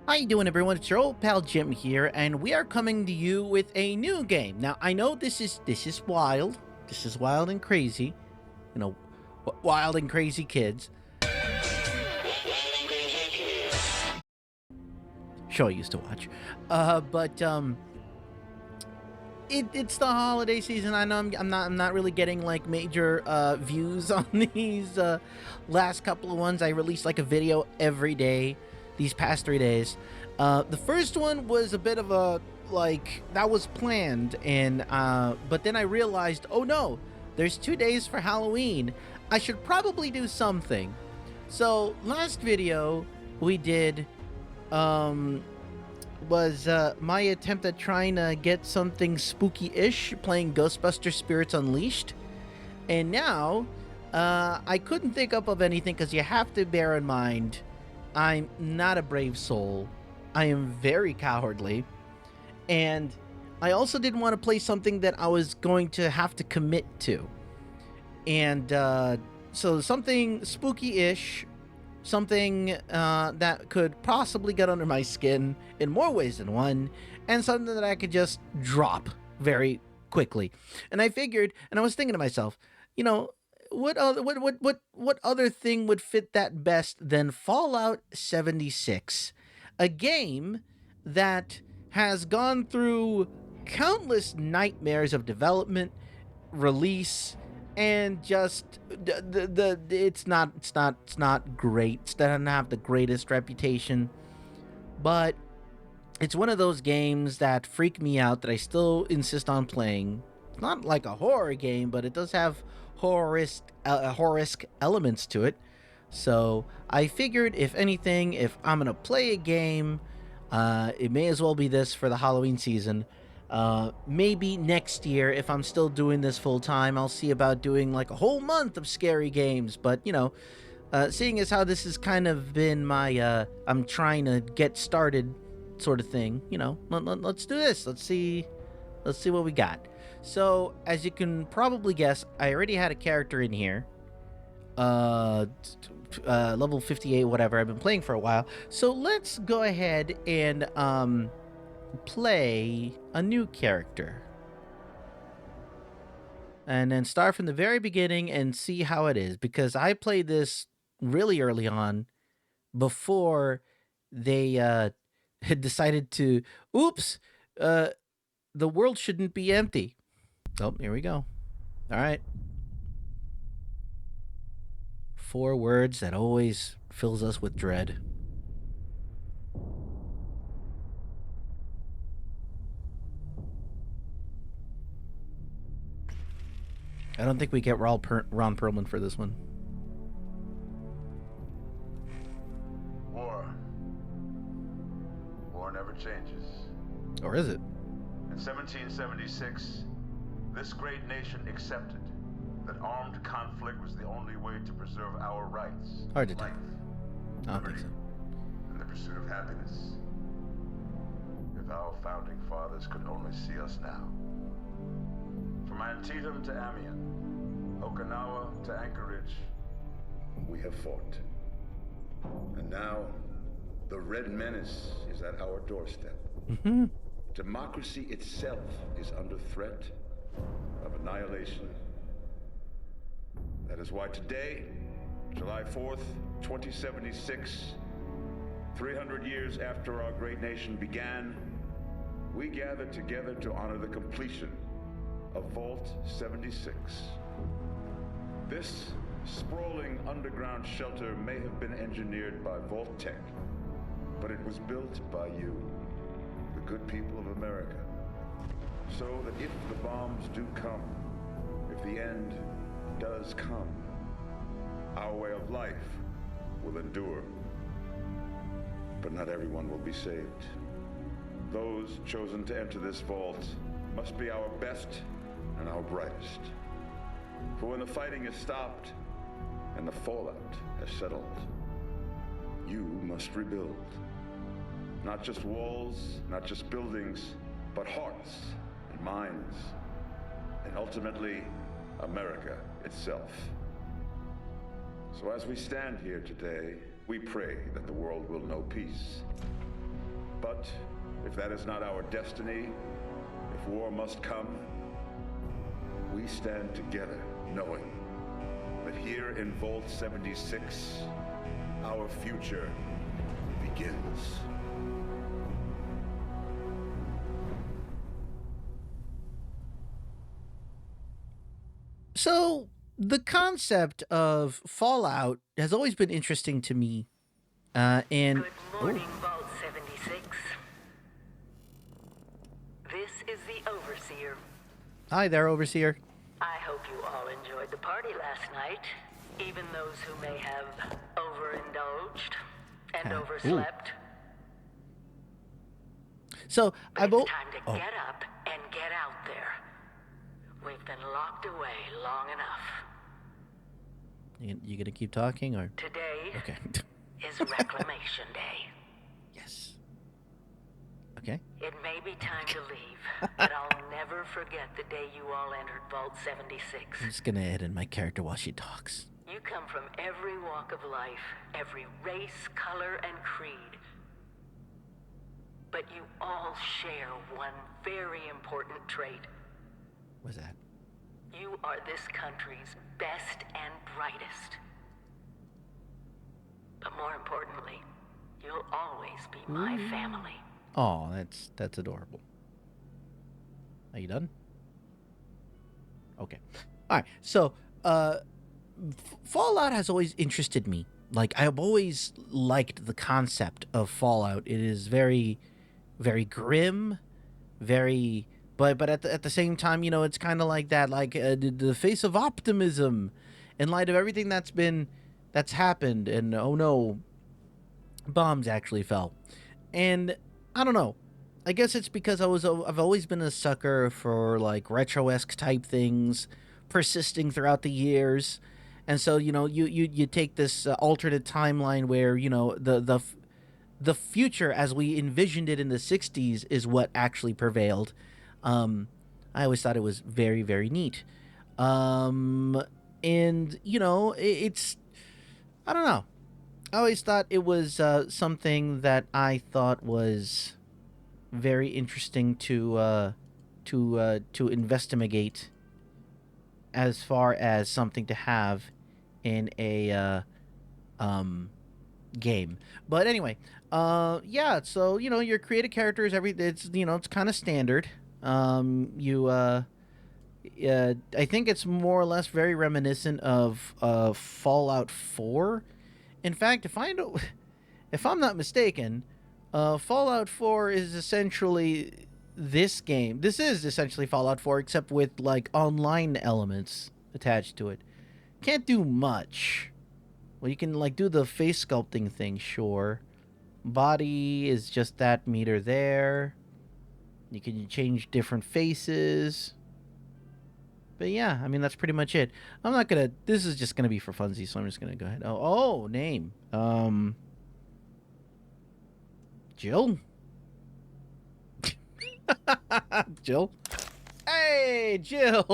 How you doing, everyone? It's your old pal Jim here, and we are coming to you with a new game. Now, I know this is wild. This is wild and crazy. You know, wild and crazy kids. Show I used to watch. But it's the holiday season. I know I'm not really getting like major views on these last couple of ones. I released like a video every day these past 3 days. The first one was a bit of a like that was planned, and but then I realized, oh no, there's 2 days for Halloween. I should probably do something. So last video we did um was my attempt at trying to get something spooky-ish, playing Ghostbuster Spirits Unleashed. And now, I couldn't think up of anything because you have to bear in mind, I'm not a brave soul. I am very cowardly. And I also didn't want to play something that I was going to have to commit to. And so something spooky-ish, something that could possibly get under my skin in more ways than one, and something that I could just drop very quickly. And I figured, and I was thinking to myself, you know, what other thing would fit that best than Fallout 76, a game that has gone through countless nightmares of development, release, and just it's not great. It doesn't have the greatest reputation, but it's one of those games that freak me out that I still insist on playing. It's not like a horror game, but it does have horror-esque elements to it. So I figured, if anything, if I'm gonna play a game, it may as well be this for the Halloween season. Maybe next year, if I'm still doing this full time, I'll see about doing like a whole month of scary games. But seeing as how this has kind of been my I'm trying to get started sort of thing, let's do this. Let's see what we got. So as you can probably guess, I already had a character in here. Level 58, whatever. I've been playing for a while. So let's go ahead and play a new character. And then start from the very beginning and see how it is. Because I played this really early on before they had decided to, oops, the world shouldn't be empty. Oh, here we go. All right. 4 words that always fills us with dread. I don't think we get Ron Perlman for this one. War. War never changes. Or is it? In 1776, this great nation accepted that armed conflict was the only way to preserve our rights. Hard to tell. Life, I don't think liberty, so. and the pursuit of happiness. If our founding fathers could only see us now. From Antietam to Amiens, Okinawa to Anchorage, we have fought. And now, the Red Menace is at our doorstep. Mm-hmm. Democracy itself is under threat of annihilation. That is why today, July 4th, 2076, 300 years after our great nation began, we gather together to honor the completion of Vault 76. This sprawling underground shelter may have been engineered by Vault-Tec, but it was built by you, the good people of America, so that if the bombs do come, if the end does come, our way of life will endure. But not everyone will be saved. Those chosen to enter this vault must be our best and our brightest. For when the fighting is stopped and the fallout has settled, you must rebuild. Not just walls, not just buildings, but hearts and minds, and ultimately, America itself. So as we stand here today, we pray that the world will know peace, But if that is not our destiny, if war must come, we stand together, knowing that here in Vault 76, our future begins. So, the concept of Fallout has always been interesting to me. And Good morning, Vault 76. This is the Overseer. Hi there, Overseer. I hope you all enjoyed the party last night, even those who may have overindulged and overslept. So, But it's time to get up and get out there. We've been locked away long enough. You gonna keep talking, or? Today Okay. is Reclamation Day. Yes. Okay. It may be time to leave, but I'll never forget the day you all entered Vault 76. I'm just gonna edit my character while she talks. You come from every walk of life, every race, color, and creed. But you all share one very important trait. What's that? You are this country's best and brightest. But more importantly, you'll always be my family. Oh, that's adorable. Are you done? Okay. All right. So, Fallout has always interested me. Like, I've always liked the concept of Fallout. It is very, very grim, very, but at the same time, you know, it's kind of like that, like the face of optimism, in light of everything that's happened, and oh no, bombs actually fell, and I don't know. I guess it's because I've always been a sucker for like retro-esque type things, persisting throughout the years. And so, you know, you take this alternate timeline where, you know, the future as we envisioned it in the 60s is what actually prevailed. I always thought it was very, very neat. And, you know, it's, I don't know. I always thought it was something that I thought was very interesting to investigate, as far as something to have in a game. But anyway, yeah. So you know, your creative characters, it's, you know, it's kind of standard. I think it's more or less very reminiscent of Fallout 4. In fact, if I'm not mistaken, Fallout 4 is essentially this game. This is essentially Fallout 4, except with like online elements attached to it. Can't do much. Well, you can like do the face sculpting thing, sure. Body is just that meter there. You can change different faces. But yeah, I mean, that's pretty much it. I'm not gonna, this is just gonna be for funsies, so I'm just gonna go ahead. Oh, name. Jill? Jill? Hey, Jill!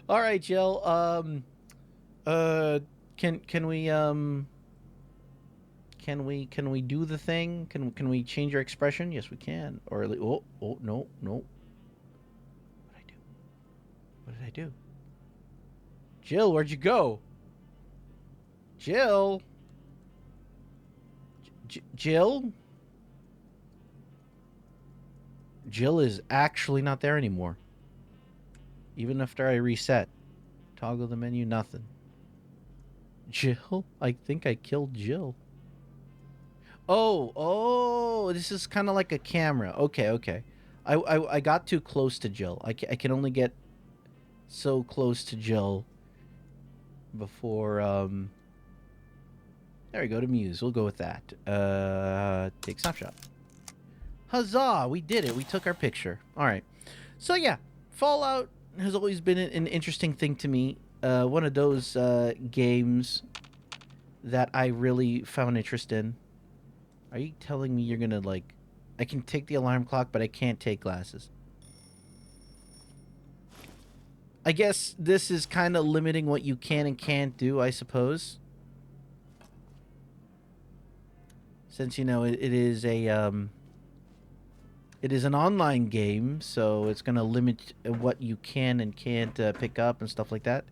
All right, Jill. Can we do the thing? Can we change your expression? Yes, we can. Or no. What did I do? Jill, where'd you go? Jill? Jill? Jill is actually not there anymore. Even after I reset. Toggle the menu, nothing. Jill? I think I killed Jill. Oh, this is kind of like a camera. Okay. I got too close to Jill. I can only get so close to Jill before, there we go, to Muse. We'll go with that. Take snapshot. Huzzah! We did it. We took our picture. All right. So yeah, Fallout has always been an interesting thing to me. One of those games that I really found interest in. Are you telling me you're gonna, like... I can take the alarm clock, but I can't take glasses. I guess this is kind of limiting what you can and can't do, I suppose. since it is it is an online game, so it's going to limit what you can and can't pick up and stuff like that.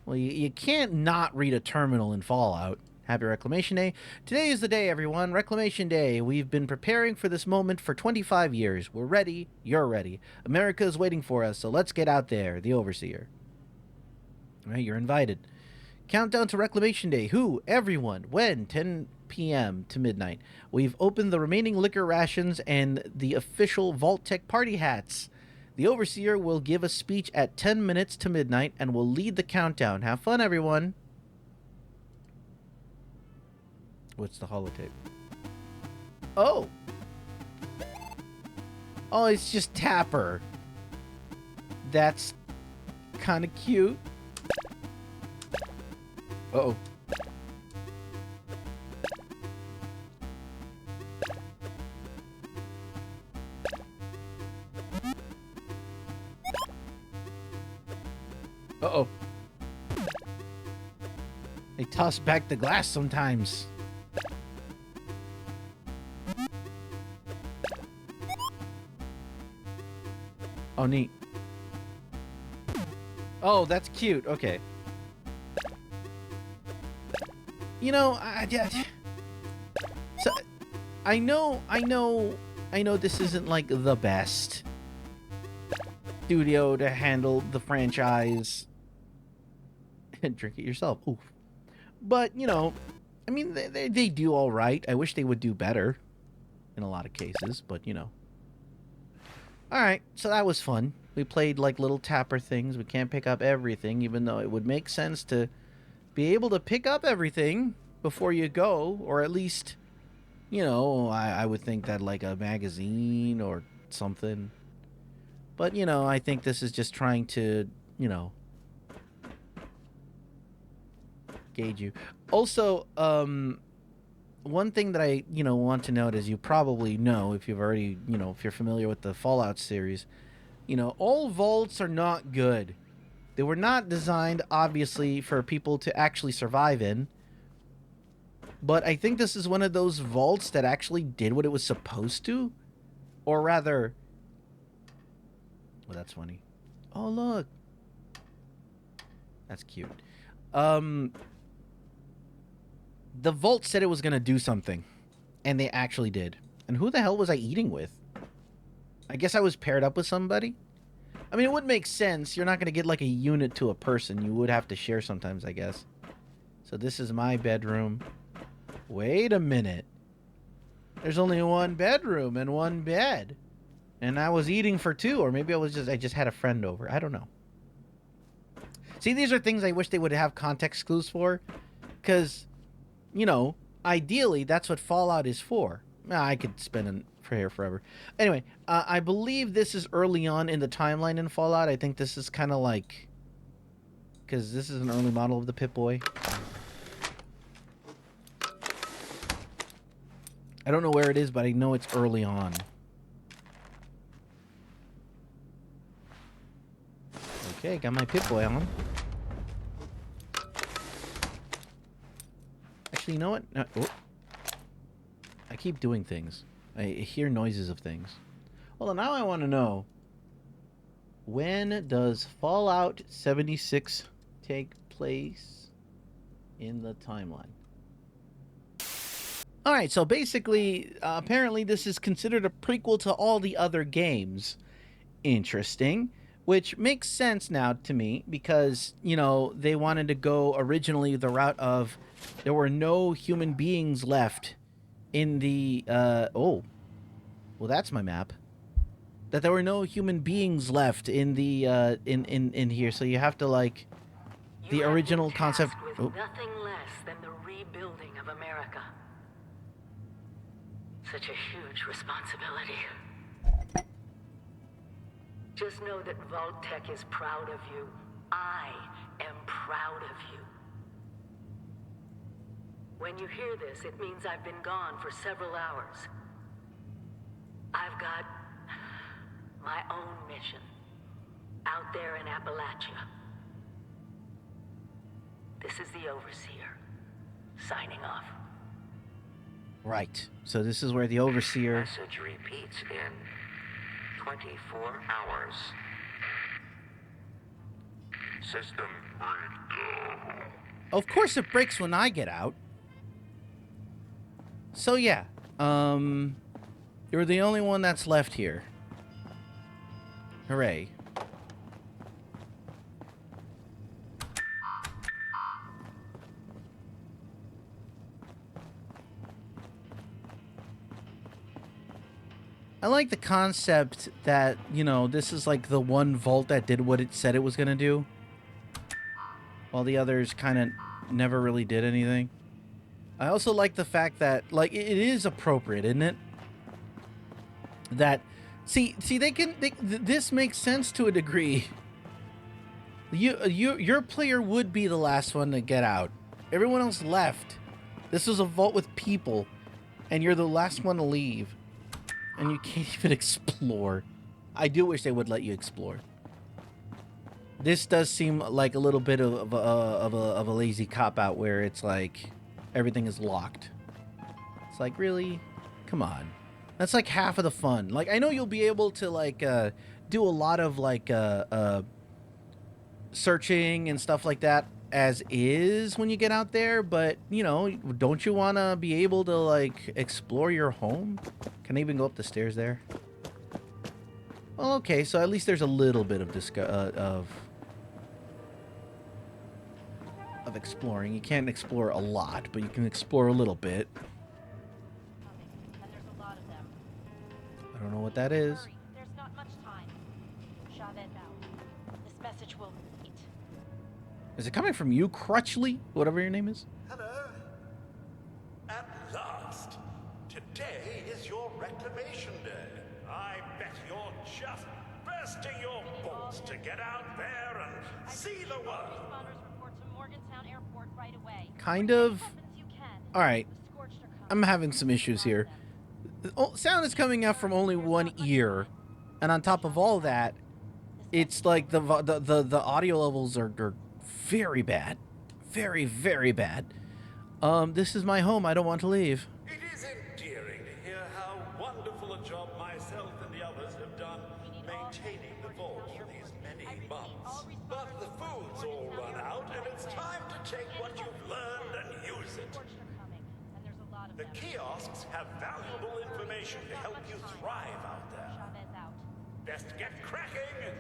Well, you can't not read a terminal in Fallout. Happy Reclamation Day. Today is the day, everyone. Reclamation Day. We've been preparing for this moment for 25 years. We're ready. You're ready. America is waiting for us, so let's get out there. The Overseer. All right, you're invited. Countdown to Reclamation Day. Who? Everyone. When? 10 p.m. to midnight. We've opened the remaining liquor rations and the official Vault-Tec party hats. The Overseer will give a speech at 10 minutes to midnight and will lead the countdown. Have fun, everyone. What's the holotape? Oh! Oh, it's just Tapper. That's kind of cute. Uh-oh. Uh-oh. They toss back the glass sometimes. Oh, neat. Oh, that's cute. Okay. So, I know this isn't like the best studio to handle the franchise. Drink it yourself. Oof. But, I mean, they do all right. I wish they would do better in a lot of cases, but, Alright, so that was fun. We played like little Tapper things. We can't pick up everything, even though it would make sense to be able to pick up everything before you go, or at least, I would think that like a magazine or something. But, I think this is just trying to, gauge you. Also, one thing that I, want to note, as you probably know, if you've already, if you're familiar with the Fallout series, all vaults are not good. They were not designed, obviously, for people to actually survive in. But I think this is one of those vaults that actually did what it was supposed to. Or rather... Well, that's funny. Oh, look. That's cute. The vault said it was going to do something. And they actually did. And who the hell was I eating with? I guess I was paired up with somebody? I mean, it would make sense. You're not going to get like a unit to a person. You would have to share sometimes, I guess. So this is my bedroom. Wait a minute. There's only one bedroom and one bed. And I was eating for two. Or maybe I just had a friend over. I don't know. See, these are things I wish they would have context clues for. Because, ideally, that's what Fallout is for. I could spend here forever. Anyway, I believe this is early on in the timeline in Fallout. I think this is kind of like... Because this is an early model of the Pip-Boy. I don't know where it is, but I know it's early on. Okay, got my Pip-Boy on. Actually, you know what? No, oh. I keep doing things. I hear noises of things. Well, now I want to know, when does Fallout 76 take place in the timeline? Alright, so basically, apparently this is considered a prequel to all the other games. Interesting. Which makes sense now to me, because, they wanted to go originally the route of there were no human beings left in the, oh, well, that's my map. That there were no human beings left in the, in here, so you have to, like, the original concept. With nothing less than the rebuilding of America. Such a huge responsibility. Just know that Vault-Tec is proud of you. I am proud of you. When you hear this, it means I've been gone for several hours. I've got my own mission out there in Appalachia. This is the Overseer, signing off. Right. So this is where the overseer... Message repeats in 24 hours. System breakdown. Of course it breaks when I get out. So yeah, you're the only one that's left here. Hooray. I like the concept that, you know, this is like the one vault that did what it said it was gonna do, while the others kind of never really did anything. I also like the fact that, like, it is appropriate, isn't it? That, see, this makes sense to a degree. Your player would be the last one to get out. Everyone else left. This is a vault with people, and you're the last one to leave. And you can't even explore. I do wish they would let you explore. This does seem like a little bit of a lazy cop-out where it's like everything is locked. It's like, really? Come on. That's like half of the fun. Like, I know you'll be able to like do a lot of like searching and stuff like that as is when you get out there, but you know, don't you want to be able to like explore your home? Can I even go up the stairs there? Well, okay, so at least there's a little bit of exploring. You can't explore a lot, but you can explore a little bit. And there's a lot of them. I don't know what that is. Hurry, there's not much time. Chavez out. This message will meet. Is it coming from you, Crutchley? Whatever your name is? Hello. At last. Today is your reclamation day. I bet you're just bursting your balls to get out there and see the world. Responders report to Morgantown Airport right away. Kind of. As fast as you can. All right. The Scorched are coming. I'm having some issues here. Sound is coming out from only one ear, and on top of all that, it's like the audio levels are very bad, very bad. This is my home. I don't want to leave. It is endearing to hear how wonderful a job myself and the others have done maintaining the vault for these many months. But the food's all run out, and it's time to take what you've learned and use it. Scorched are coming, and there's a lot of The them. kiosks have valuable information to help you thrive out there. Chavez out. Best get cracking!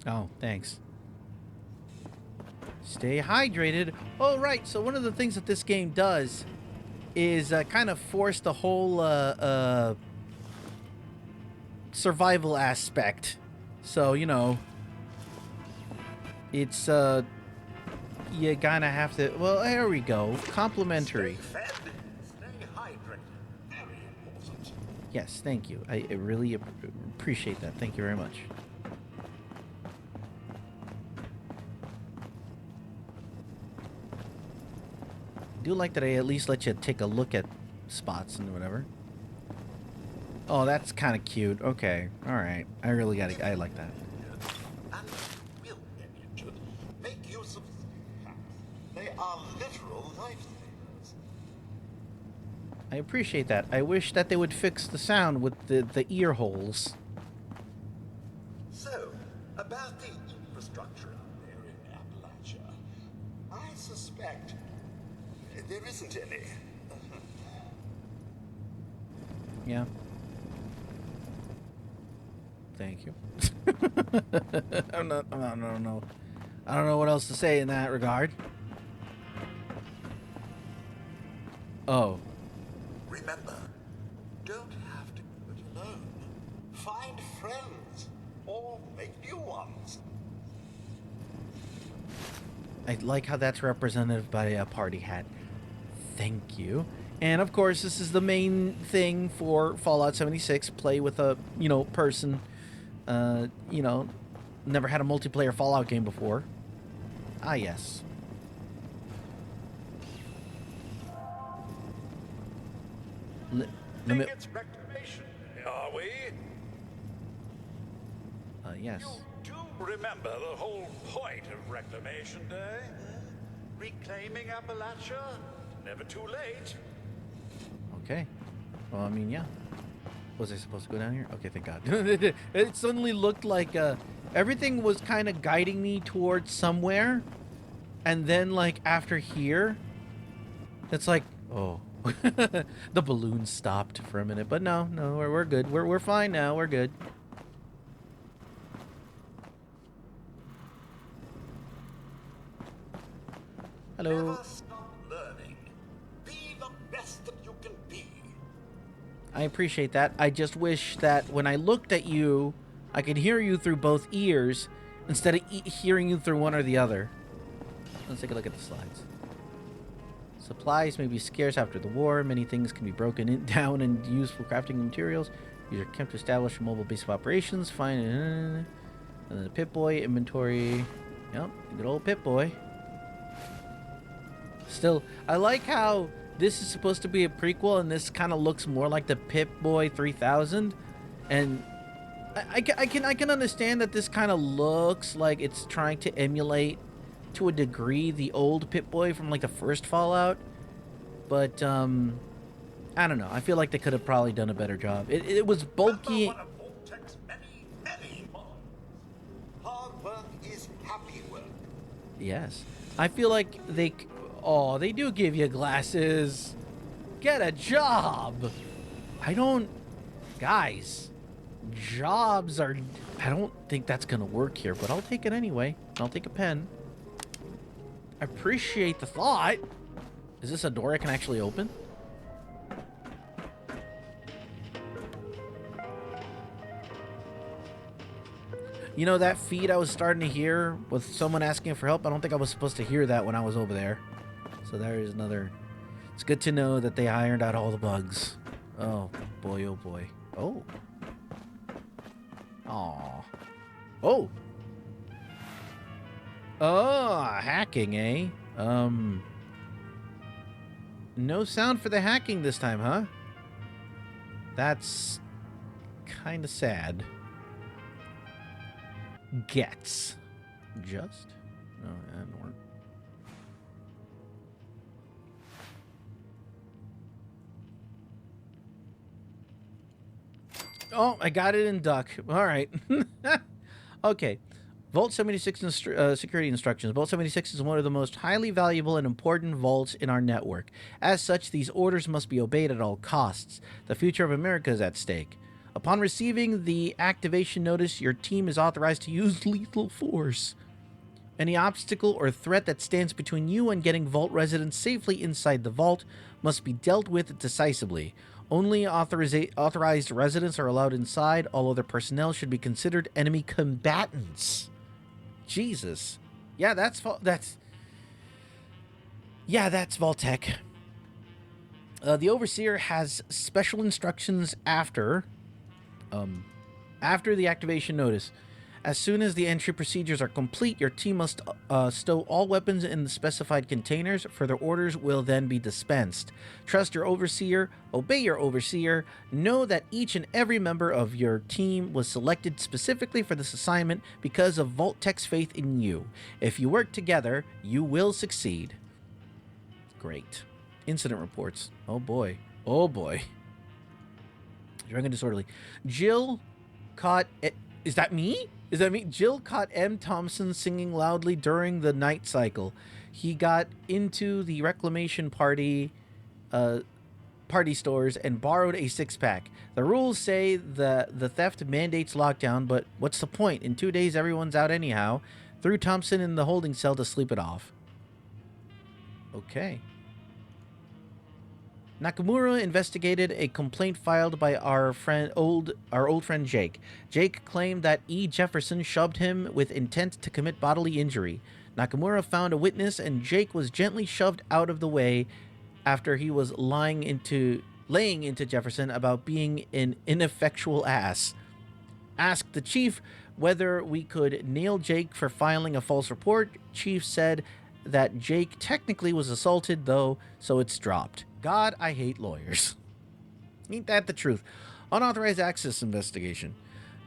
Oh, thanks. Stay hydrated. Oh, right. So one of the things that this game does is kind of force the whole survival aspect. So, you know, it's you gonna have to. Well, there we go. Complimentary. Stay fed, stay hydrated. Very important. Yes, thank you. I really appreciate that. Thank you very much. I do like that I at least let you take a look at spots and whatever. Oh, that's kind of cute. Okay, all right. I really got it. I like that. And will make use of. They are literal lifesavers. I appreciate that. I wish that they would fix the sound with the ear holes. So, about the infrastructure out there in Appalachia, I suspect there isn't any. Yeah. Thank you. I don't know what else to say in that regard. Oh. Remember, don't have to do it alone. Find friends, or make new ones. I like how that's represented by a party hat. Thank you. And of course, this is the main thing for Fallout 76. Play with a, you know, person. You know, never had a multiplayer Fallout game before. Ah, yes. Let me. It's reclamation, are we? Yes. You do remember the whole point of Reclamation Day? Reclaiming Appalachia? Never too late. Okay. Well, I mean, yeah. Was I supposed to go down here? Okay, thank God. It suddenly looked like everything was kind of guiding me towards somewhere. And then, like, after here, it's like, oh. The balloon stopped for a minute. But no, we're good. We're fine now. We're good. Hello. Never stop learning. Be the best that you can be. I appreciate that. I just wish that when I looked at you, I could hear you through both ears instead of hearing you through one or the other. Let's take a look at the slides. Supplies may be scarce after the war. Many things can be broken down and used for crafting materials. These are kept to establish a mobile base of operations. Find and then the Pip-Boy inventory. Yep, good old Pip-Boy. Still, I like how this is supposed to be a prequel, and this kind of looks more like the Pip-Boy 3000. And I can understand that this kind of looks like it's trying to emulate, to a degree, the old Pip-Boy from like the first Fallout. But I don't know. I feel like they could have probably done a better job. It was bulky. One of Vault-Tec's many bonds. Hard work is happy work. Yes. I feel like they do give you glasses. Get a job. Guys, jobs are, I don't think that's going to work here, but I'll take it anyway. I'll take a pen. I appreciate the thought. Is this a door I can actually open? You know, that feed I was starting to hear with someone asking for help, I don't think I was supposed to hear that when I was over there. So there is another. It's good to know that they ironed out all the bugs. Oh, boy, oh, boy. Oh. Aw. Oh. Oh, hacking, eh? No sound for the hacking this time, huh? That's kind of sad. Gets. Just? No, that didn't work. Oh, I got it in duck. All right. Okay. Vault 76 security instructions. Vault 76 is one of the most highly valuable and important vaults in our network. As such, these orders must be obeyed at all costs. The future of America is at stake. Upon receiving the activation notice, your team is authorized to use lethal force. Any obstacle or threat that stands between you and getting vault residents safely inside the vault must be dealt with decisively. Only authorized residents are allowed inside. All other personnel should be considered enemy combatants. Jesus. Yeah, that's Vault-Tec. The Overseer has special instructions after the activation notice. As soon as the entry procedures are complete, your team must stow all weapons in the specified containers. Further orders will then be dispensed. Trust your Overseer, obey your Overseer, know that each and every member of your team was selected specifically for this assignment because of Vault-Tec's faith in you. If you work together, you will succeed. Great. Incident reports. Oh boy. Oh boy. Drunk and disorderly. Jill caught... Is that me? Is that me? Jill caught M. Thompson singing loudly during the night cycle. He got into the reclamation party stores and borrowed a six-pack. The rules say the theft mandates lockdown, but what's the point? In 2 days, everyone's out anyhow. Threw Thompson in the holding cell to sleep it off. Okay. Nakamura investigated a complaint filed by our old friend Jake. Jake claimed that E. Jefferson shoved him with intent to commit bodily injury. Nakamura found a witness, and Jake was gently shoved out of the way after he was laying into Jefferson about being an ineffectual ass. Asked the chief whether we could nail Jake for filing a false report. Chief said that Jake technically was assaulted, though, so it's dropped. God, I hate lawyers. Ain't that the truth? Unauthorized access investigation.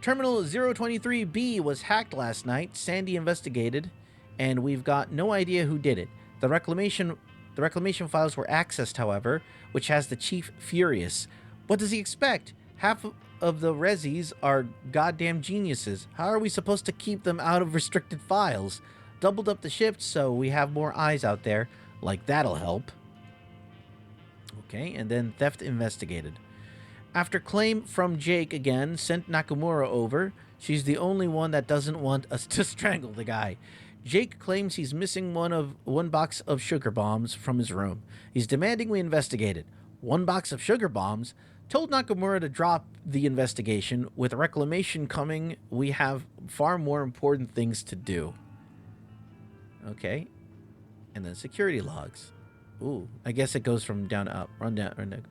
Terminal 023B was hacked last night. Sandy investigated, and we've got no idea who did it. The The reclamation files were accessed, however, which has the chief furious. What does he expect? Half of the Rezis are goddamn geniuses. How are we supposed to keep them out of restricted files? Doubled up the shift so we have more eyes out there. Like, that'll help. Okay, and then theft investigated. After claim from Jake again, sent Nakamura over. She's the only one that doesn't want us to strangle the guy. Jake claims he's missing one box of sugar bombs from his room. He's demanding we investigate it. 1 box of sugar bombs? Told Nakamura to drop the investigation. With reclamation coming, we have far more important things to do. Okay. And then security logs. Ooh, I guess it goes from down to up. Run down.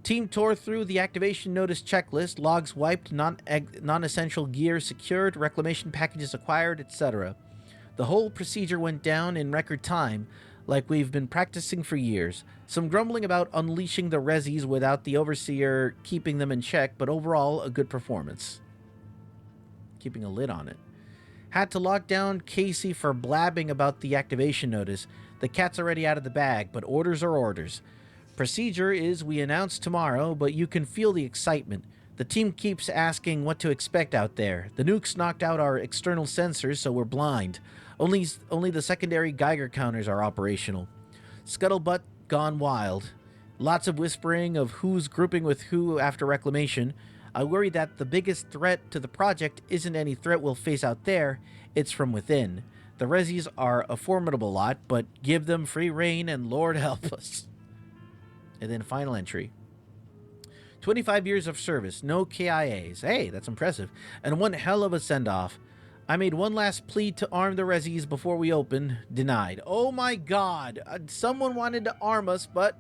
Team tore through the activation notice checklist. Logs wiped, non-essential gear secured, reclamation packages acquired, etc. The whole procedure went down in record time, like we've been practicing for years. Some grumbling about unleashing the Rezis without the Overseer keeping them in check, but overall, a good performance. Keeping a lid on it. Had to lock down Casey for blabbing about the activation notice. The cat's already out of the bag, but orders are orders. Procedure is we announce tomorrow, but you can feel the excitement. The team keeps asking what to expect out there. The nukes knocked out our external sensors, so we're blind. Only the secondary Geiger counters are operational. Scuttlebutt gone wild. Lots of whispering of who's grouping with who after reclamation. I worry that the biggest threat to the project isn't any threat we'll face out there, it's from within. The Rezis are a formidable lot, but give them free reign and Lord help us. And then final entry. 25 years of service, no KIAs. Hey, that's impressive. And one hell of a send-off. I made one last plea to arm the Rezis before we open. Denied. Oh my god. Someone wanted to arm us, but...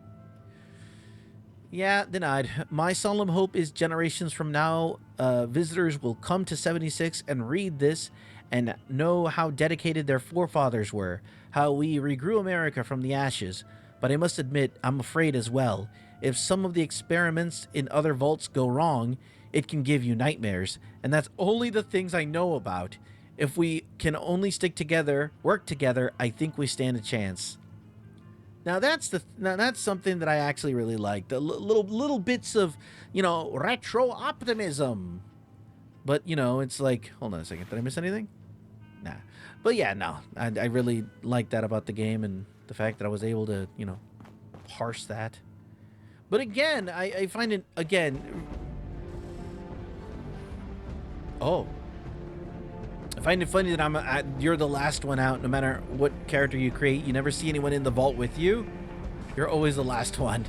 yeah, denied. My solemn hope is generations from now, visitors will come to 76 and read this and know how dedicated their forefathers were, how we regrew America from the ashes. But I must admit, I'm afraid as well. If some of the experiments in other vaults go wrong, it can give you nightmares. And that's only the things I know about. If we can only stick together, work together, I think we stand a chance. Now that's something that I actually really like. The little bits of, retro optimism. But, it's like, hold on a second. Did I miss anything? Nah. But yeah, no. I really like that about the game and the fact that I was able to, parse that. But again, I find it, oh. I find it funny that you're the last one out. No matter what character you create, you never see anyone in the vault with you. You're always the last one.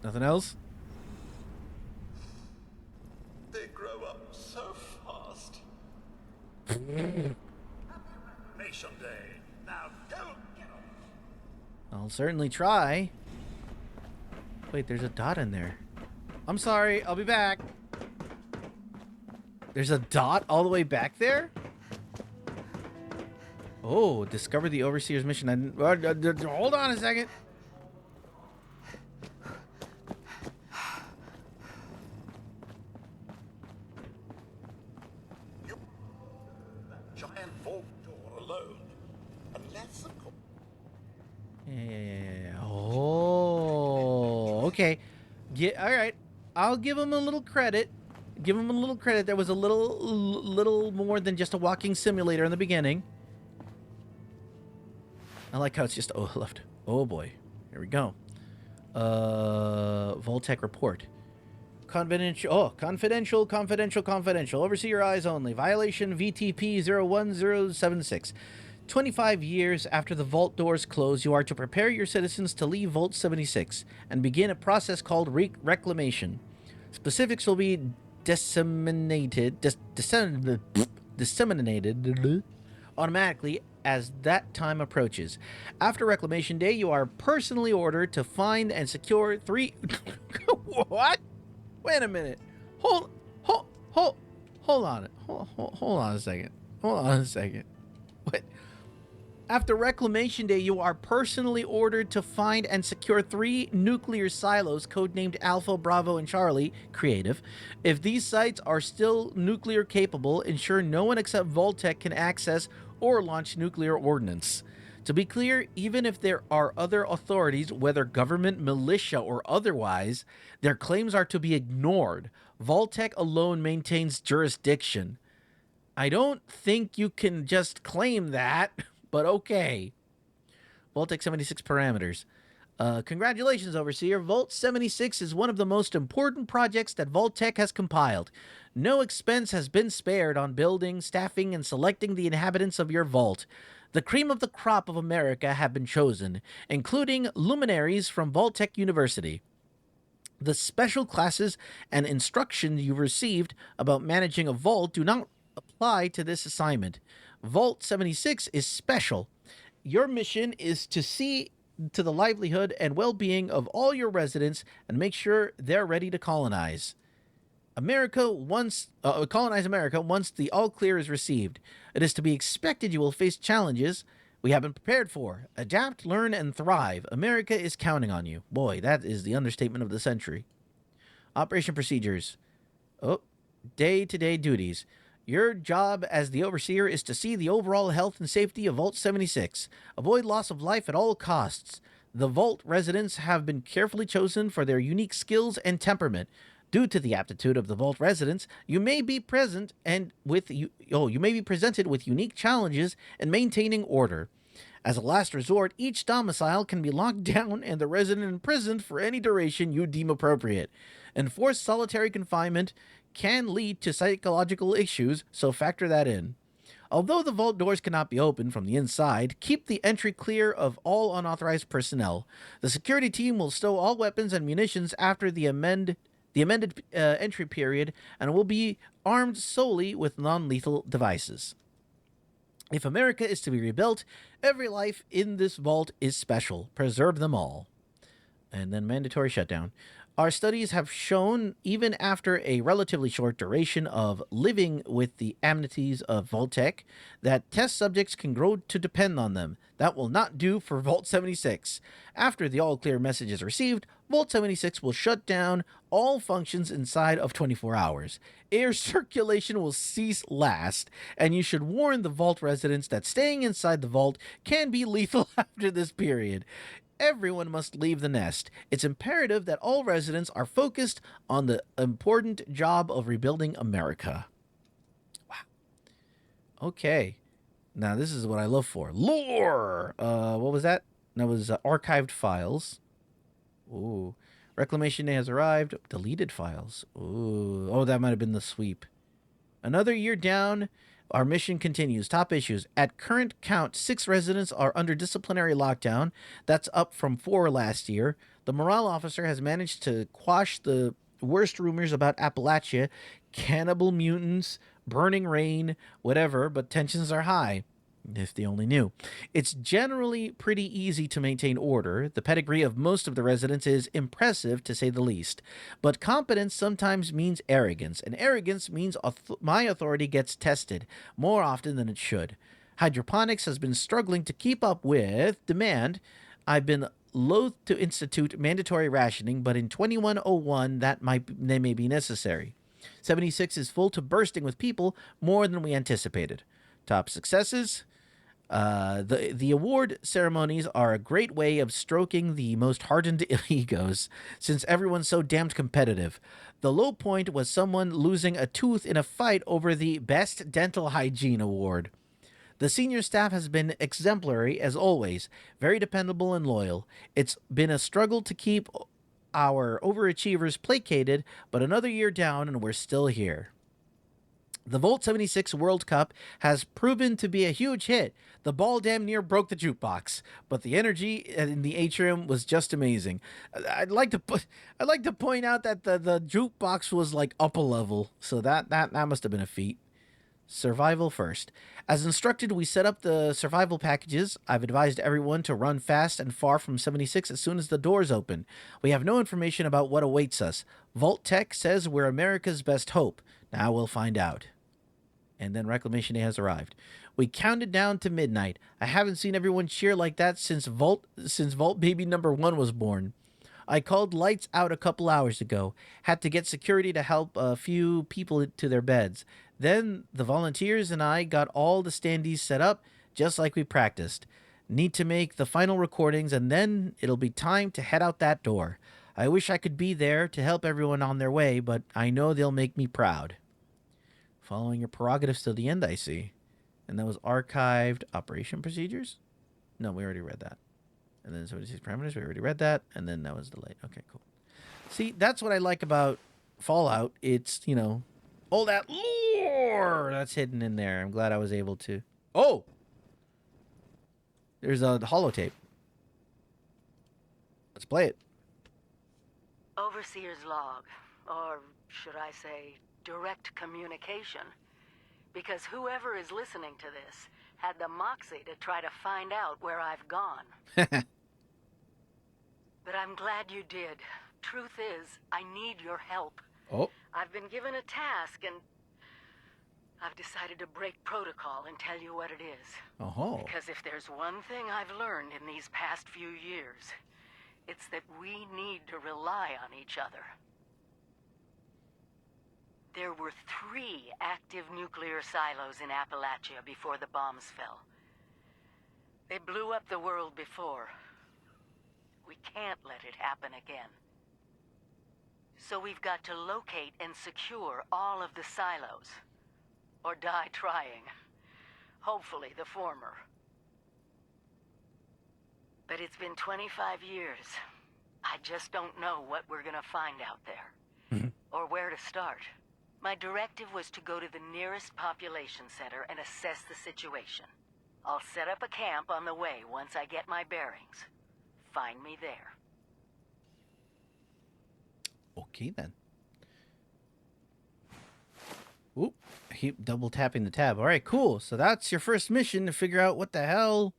Nothing else? They grow up so fast. Nation Day. Now go get them. I'll certainly try. Wait, there's a dot in there. I'm sorry, I'll be back. There's a dot all the way back there? Oh, discover the Overseer's mission. Hold on a second. Giant vault door alone. Unless, of course. Yeah. Oh, okay. All right. I'll give him a little credit. Give him a little credit. There was a little more than just a walking simulator in the beginning. I like how it's just left. Oh boy. Here we go. Voltec report. Confidential. Overseer eyes only. Violation VTP 01076. 25 years after the vault doors close, you are to prepare your citizens to leave Vault 76 and begin a process called reclamation. Specifics will be disseminated automatically as that time approaches. After Reclamation Day, you are personally ordered to find and secure 3... What? Wait a minute. Hold on a second. What? After Reclamation Day, you are personally ordered to find and secure 3 nuclear silos, codenamed Alpha, Bravo, and Charlie, creative. If these sites are still nuclear capable, ensure no one except Vault-Tec can access or launch nuclear ordnance. To be clear, even if there are other authorities, whether government, militia, or otherwise, their claims are to be ignored. Vault-Tec alone maintains jurisdiction. I don't think you can just claim that, but okay. Vault-Tec 76 parameters. Congratulations, Overseer. Vault 76 is one of the most important projects that Vault-Tec has compiled. No expense has been spared on building, staffing, and selecting the inhabitants of your vault. The cream of the crop of America have been chosen, including luminaries from Vault-Tec University. The special classes and instructions you received about managing a vault do not apply to this assignment. Vault 76 is special. Your mission is to see to the livelihood and well-being of all your residents and make sure they're ready to colonize. Colonize America once the all clear is received. It is to be expected you will face challenges we have been prepared for. Adapt, learn, and thrive. America is counting on you. Boy, that is the understatement of the century. Operation procedures. Day-to-day duties. Your job as the Overseer is to see the overall health and safety of Vault 76. Avoid loss of life at all costs. The Vault residents have been carefully chosen for their unique skills and temperament. Due to the aptitude of the Vault residents, you may be presented with unique challenges in maintaining order. As a last resort, each domicile can be locked down and the resident imprisoned for any duration you deem appropriate. Enforced solitary confinement can lead to psychological issues, so factor that in. Although the vault doors cannot be opened from the inside, keep the entry clear of all unauthorized personnel. The security team will stow all weapons and munitions after the amended entry period and will be armed solely with non-lethal devices. If America is to be rebuilt, every life in this vault is special. Preserve them all. And then mandatory shutdown. Our studies have shown, even after a relatively short duration of living with the amenities of Vault-Tec, that test subjects can grow to depend on them. That will not do for Vault 76. After the all-clear message is received, Vault 76 will shut down all functions inside of 24 hours. Air circulation will cease last, and you should warn the Vault residents that staying inside the vault can be lethal after this period. Everyone must leave the nest. It's imperative that all residents are focused on the important job of rebuilding America. Wow. Okay. Now, this is what I love for. Lore! What was that? That was archived files. Ooh. Reclamation Day has arrived. Deleted files. Ooh. Oh, that might have been the sweep. Another year down. Our mission continues. Top issues. At current count, 6 residents are under disciplinary lockdown. That's up from 4 last year. The morale officer has managed to quash the worst rumors about Appalachia, cannibal mutants, burning rain, whatever, but tensions are high. If they only knew. It's generally pretty easy to maintain order. The pedigree of most of the residents is impressive, to say the least. But competence sometimes means arrogance, and arrogance means my authority gets tested more often than it should. Hydroponics has been struggling to keep up with demand. I've been loath to institute mandatory rationing, but in 2101 they may be necessary. 76 is full to bursting with people, more than we anticipated. Top successes. The award ceremonies are a great way of stroking the most hardened egos, since everyone's so damned competitive. The low point was someone losing a tooth in a fight over the Best Dental Hygiene Award. The senior staff has been exemplary, as always, very dependable and loyal. It's been a struggle to keep our overachievers placated, but another year down and we're still here. The Vault 76 World Cup has proven to be a huge hit. The ball damn near broke the jukebox, but the energy in the atrium was just amazing. I'd like to point out that the jukebox was like up a level, so that must have been a feat. Survival first. As instructed, we set up the survival packages. I've advised everyone to run fast and far from 76 as soon as the doors open. We have no information about what awaits us. Vault-Tec says we're America's best hope. Now we'll find out. And then Reclamation Day has arrived. We counted down to midnight. I haven't seen everyone cheer like that since Vault Baby number 1 was born. I called lights out a couple hours ago. Had to get security to help a few people to their beds. Then the volunteers and I got all the standees set up just like we practiced. Need to make the final recordings and then it'll be time to head out that door. I wish I could be there to help everyone on their way, but I know they'll make me proud. Following your prerogatives till the end, I see. And that was archived operation procedures? No, we already read that. And then 76 parameters, we already read that. And then that was delayed. Okay, cool. See, that's what I like about Fallout. It's, you know, all that lore that's hidden in there. I'm glad I was able to. Oh! There's a holotape. Let's play it. Overseer's log, or should I say, direct communication. Because whoever is listening to this had the moxie to try to find out where I've gone. But I'm glad you did. Truth is, I need your help. Oh. I've been given a task and I've decided to break protocol and tell you what it is. Oh. Because if there's one thing I've learned in these past few years, it's that we need to rely on each other. There were 3 active nuclear silos in Appalachia before the bombs fell. They blew up the world before. We can't let it happen again. So we've got to locate and secure all of the silos. Or die trying. Hopefully the former. But it's been 25 years. I just don't know what we're gonna find out there. Or where to start. My directive was to go to the nearest population center and assess the situation. I'll set up a camp on the way once I get my bearings. Find me there. Okay, then. Oop, I keep double tapping the tab. All right, cool. So that's your first mission, to figure out what the hell.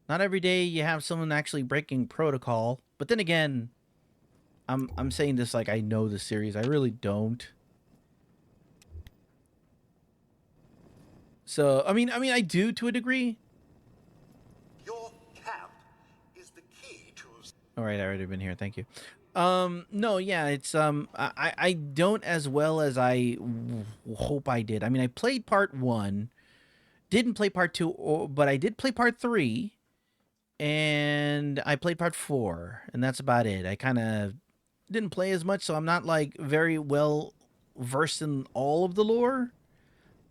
Not every day you have someone actually breaking protocol. But then again, I'm saying this like I know the series. I really don't. So, I mean I do to a degree. Your camp is the key to... All right, I already been here. Thank you. No, yeah, it's I don't as well as I hope I did. I mean, I played part 1, didn't play part 2, but I did play part 3, and I played part 4, and that's about it. I kind of didn't play as much, so I'm not like very well versed in all of the lore.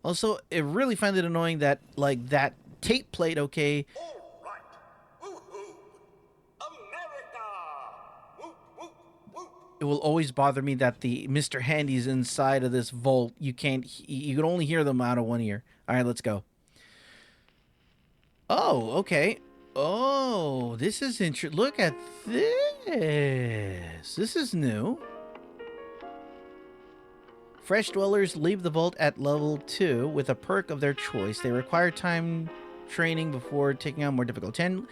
Also, I really find it annoying that like that tape played okay. All right. Woo-hoo. America! Woo, woo, woo. It will always bother me that the Mr. Handy's inside of this vault. You can only hear them out of one ear. All right, let's go. Oh, okay. Oh, this is interesting. Look at this. This is new. Fresh dwellers leave the vault at level 2 with a perk of their choice. They require time training before taking on more difficult 10.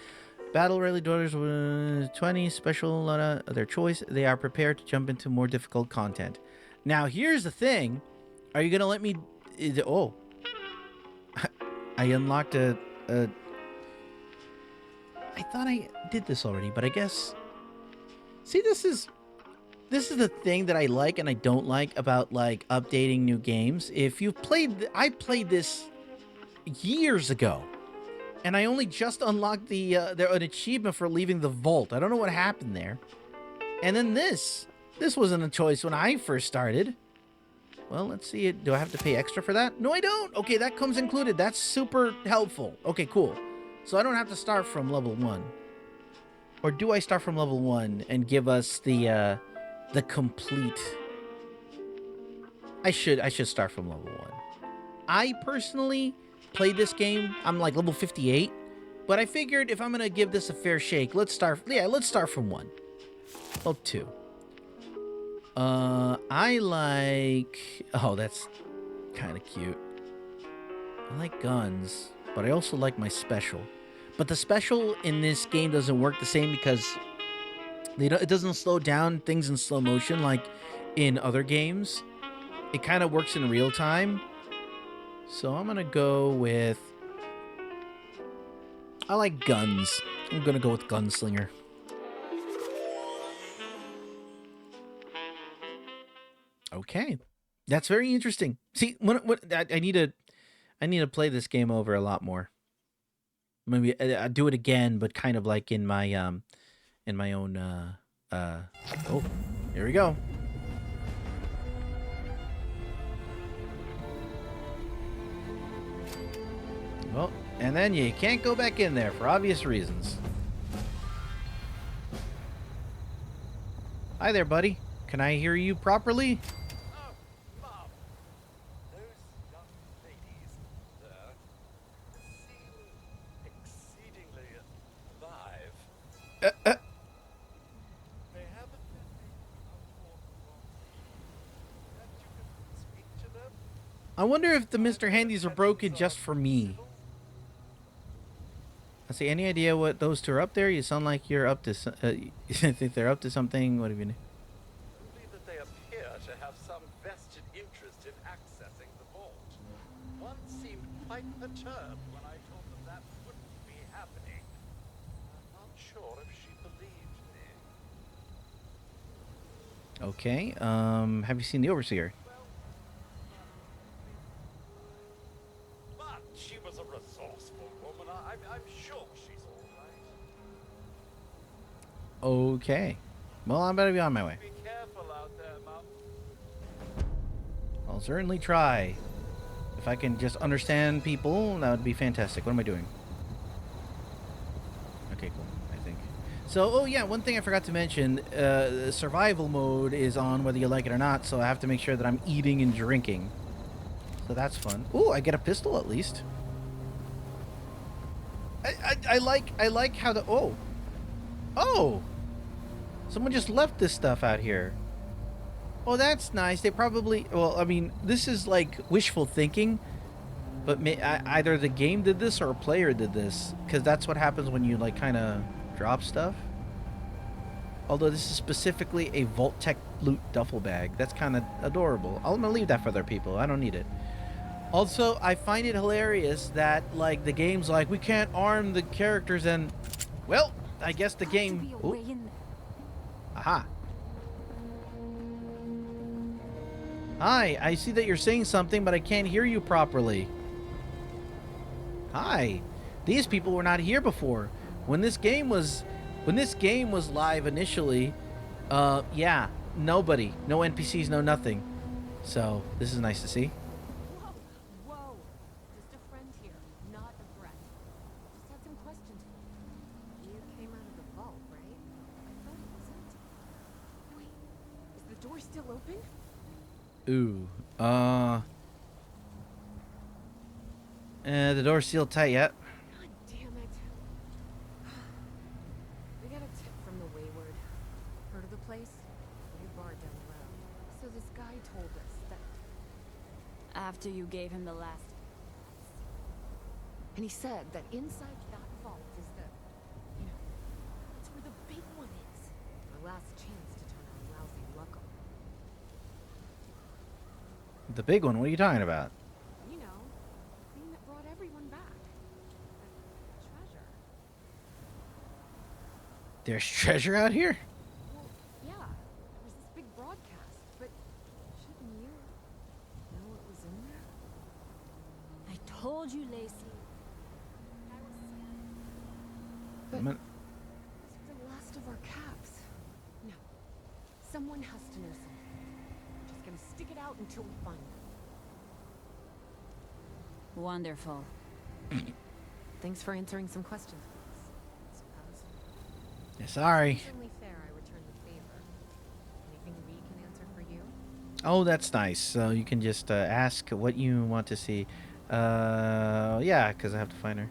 Battle rally dwellers with 20 special of their choice. They are prepared to jump into more difficult content. Now, here's the thing. Are you going to let me... Oh. I unlocked a... I thought I did this already, but I guess... See, this is the thing that I like and I don't like about, like, updating new games. If you've played... I played this years ago. And I only just unlocked an achievement for leaving the vault. I don't know what happened there. And then this. This wasn't a choice when I first started. Well, let's see. Do I have to pay extra for that? No, I don't. Okay, that comes included. That's super helpful. Okay, cool. So I don't have to start from level 1. Or do I start from level 1 and give us the complete... I should start from level 1. I personally played this game. I'm like level 58. But I figured if I'm going to give this a fair shake, let's start from 1. Well, 2. I like... Oh, that's kind of cute. I like guns, but I also like my special. But the special in this game doesn't work the same because it doesn't slow down things in slow motion like in other games. It kind of works in real time. So I'm gonna go with... I like guns. I'm gonna go with Gunslinger. Okay. That's very interesting. See, I need to play this game over a lot more. Maybe I do it again, but kind of like in my own oh, here we go. Well, and then you can't go back in there for obvious reasons. Hi there, buddy. Can I hear you properly? Oh, Mom. Those young ladies there seem exceedingly alive. They haven't been unfortunately that you can speak to them. I wonder if the Mr. Handies are broken just for me. I see. Any idea what those two are up there? You sound like you're up to. You think they're up to something? What have you? Only that they appear to have some vested interest in accessing the vault. One seemed quite perturbed when I told them that wouldn't be happening. I'm not sure if she believed me. Okay. Have you seen the Overseer? But she was a resourceful woman. I'm sure she's all right. Okay. Well, I'm better be on my way. Be careful out there, Mom. I'll certainly try. If I can just understand people, that would be fantastic. What am I doing? Okay, cool. I think. So, oh yeah, one thing I forgot to mention. Survival mode is on whether you like it or not, so I have to make sure that I'm eating and drinking. So that's fun. Ooh, I get a pistol at least. I like how the... Oh! Someone just left this stuff out here. Oh, that's nice. They probably... Well, I mean, this is like wishful thinking. But either the game did this or a player did this. Because that's what happens when you, like, kind of drop stuff. Although this is specifically a Vault-Tec loot duffel bag. That's kind of adorable. I'm going to leave that for other people. I don't need it. Also, I find it hilarious that, like, the game's like, we can't arm the characters and... Well, I guess the game... Ooh. Aha. Hi, I see that you're saying something, but I can't hear you properly. Hi. These people were not here before. When this game was live initially, yeah, nobody. No NPCs, no nothing. So, this is nice to see. Whoa! Just a friend here, not a threat. Just had some questions for you. You came out of the vault, right? I thought it was empty. Wait, is the door still open? Ooh, the door's sealed tight yet. God damn it. We got a tip from the Wayward. Heard of the place? New bar down the road. So this guy told us that... After you gave him the last... And he said that inside that vault is the... You know, that's where the big one is. Our last chance to turn our lousy luck on. The big one, what are you talking about? You know, the thing that brought everyone back. The treasure. There's treasure out here? Well, yeah, there was this big broadcast, but shouldn't you know what was in there? I told you, Lacey. I was scared. But I'm these are the last of our caps. No, someone has to know something. We're just gonna stick it out until we find them. Wonderful. Thanks for answering some questions for us. Suppose. Yeah, sorry. It's only fair I return the favor. Anything we can answer for you? Oh, that's nice. So you can just ask what you want to see. Yeah, because I have to find her.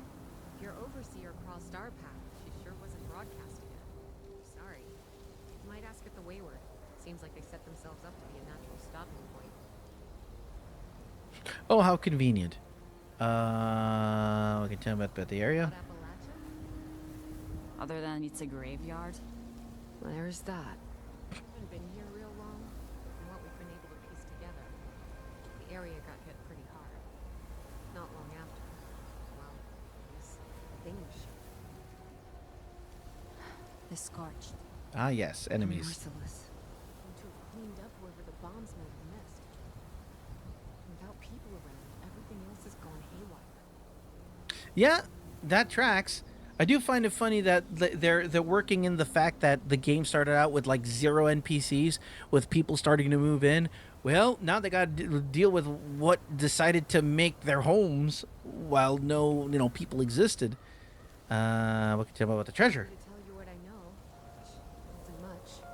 Your overseer crossed our path. She sure wasn't broadcasting it. Sorry. You might ask at the Wayward. Seems like they set themselves up to be a natural stopping point. Oh, how convenient. We can tell about the area. About Appalachia? Other than it's a graveyard? There's that. Haven't been here real long. From what we've been able to piece together, the area got hit pretty hard. The Scorched. Ah, yes, enemies. Merciless. And to have cleaned up wherever the bombs may have missed. Without people around, everything else has gone haywire. Yeah, that tracks. I do find it funny that they're working in the fact that the game started out with like 0 NPCs, with people starting to move in. Well, now they got to deal with what decided to make their homes while no, people existed. What can you tell me about the treasure? To tell you what I know, which isn't much.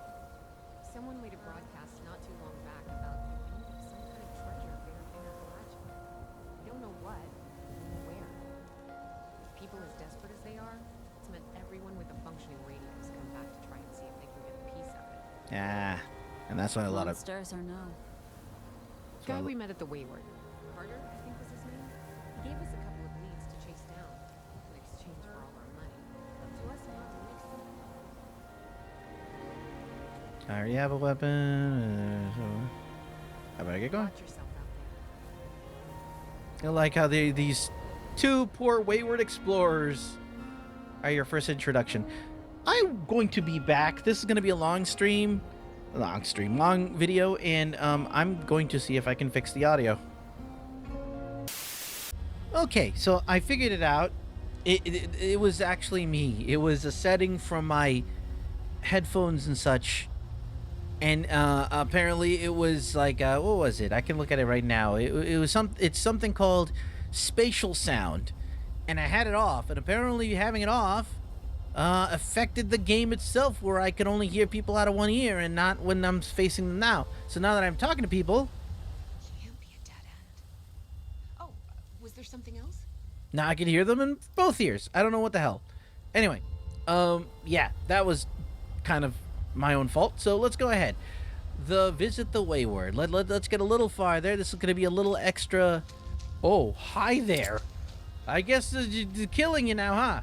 Someone made a broadcast not too long back about there being some kind of treasure buried in Appalachia. We don't know what, or where. With people as desperate as they are, it's meant everyone with a functioning radio has come back to try and see if they can get a piece of it. Ah, and that's why a lot of Monsters or no? The guy we met at the Wayward, Carter, I think was his name. He gave us a couple of leads to chase down in exchange for all our money. Up to us now to make something of it. I already have a weapon. How about I get going? Watch yourself out there. I like how these two poor wayward explorers are your first introduction. I'm going to be back. This is going to be a long video, and I'm going to see if I can fix the audio. Okay, so I figured it out. It was actually me. It was a setting from my headphones and such, and apparently it was like what was it? I can look at it right now. It's something called spatial sound, and I had it off, and apparently having it off affected the game itself, where I could only hear people out of one ear and not when I'm facing them now. So now that I'm talking to people, Can't be a dead end. Oh, was there something else? now I can hear them in both ears. I don't know what the hell. Anyway, yeah, that was kind of my own fault. So let's go ahead. Visit the Wayward. Let's get a little farther. This is going to be a little extra. Oh, hi there. I guess they're killing you now, huh?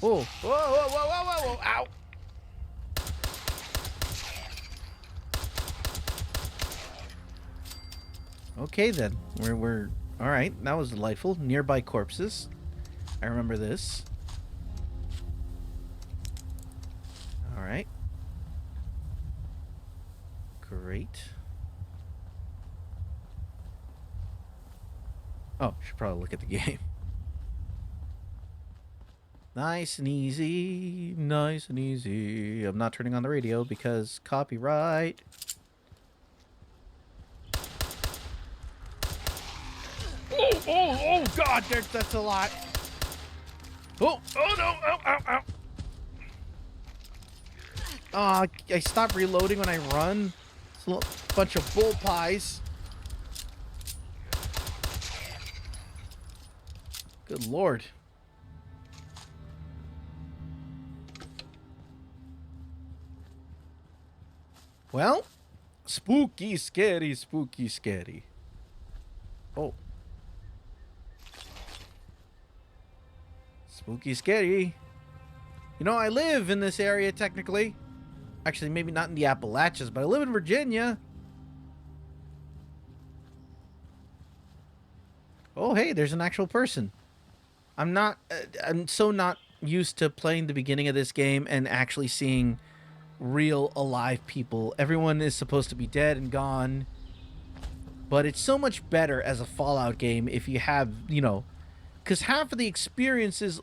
Oh, whoa, whoa, whoa, whoa, whoa, whoa, ow. Okay, then. We're all right. That was delightful. Nearby corpses. I remember this. All right. Great. Oh, should probably look at the game. Nice and easy, nice and easy. I'm not turning on the radio because copyright. Oh, God, that's a lot. Oh, no, ow. Oh, I stop reloading when I run. It's a bunch of bull pies. Good Lord. Well, spooky, scary, spooky, scary. Oh. Spooky, scary. You know, I live in this area technically. Actually, maybe not in the Appalachians, but I live in Virginia. Oh, hey, there's an actual person. I'm so not used to playing the beginning of this game and actually seeing real alive people. Everyone is supposed to be dead and gone, but it's so much better as a Fallout game if you have, because half of the experience is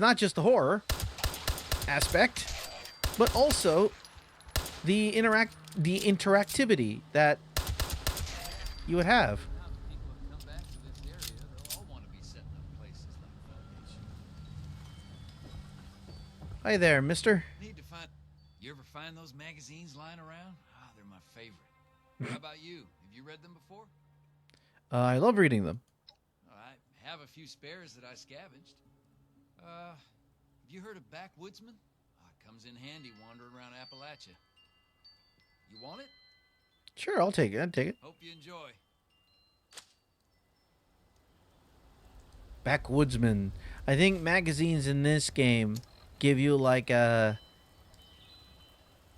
not just the horror aspect, but also the interactivity that you would have. Hi there, mister. Need to find. You ever find those magazines lying around? Ah, they're my favorite. How about you? Have you read them before? I love reading them. I have a few spares that I scavenged. Have you heard of Backwoodsman? Comes in handy wandering around Appalachia. You want it? Sure, I'll take it. I'd take it. Hope you enjoy. Backwoodsman. I think magazines in this game give you like a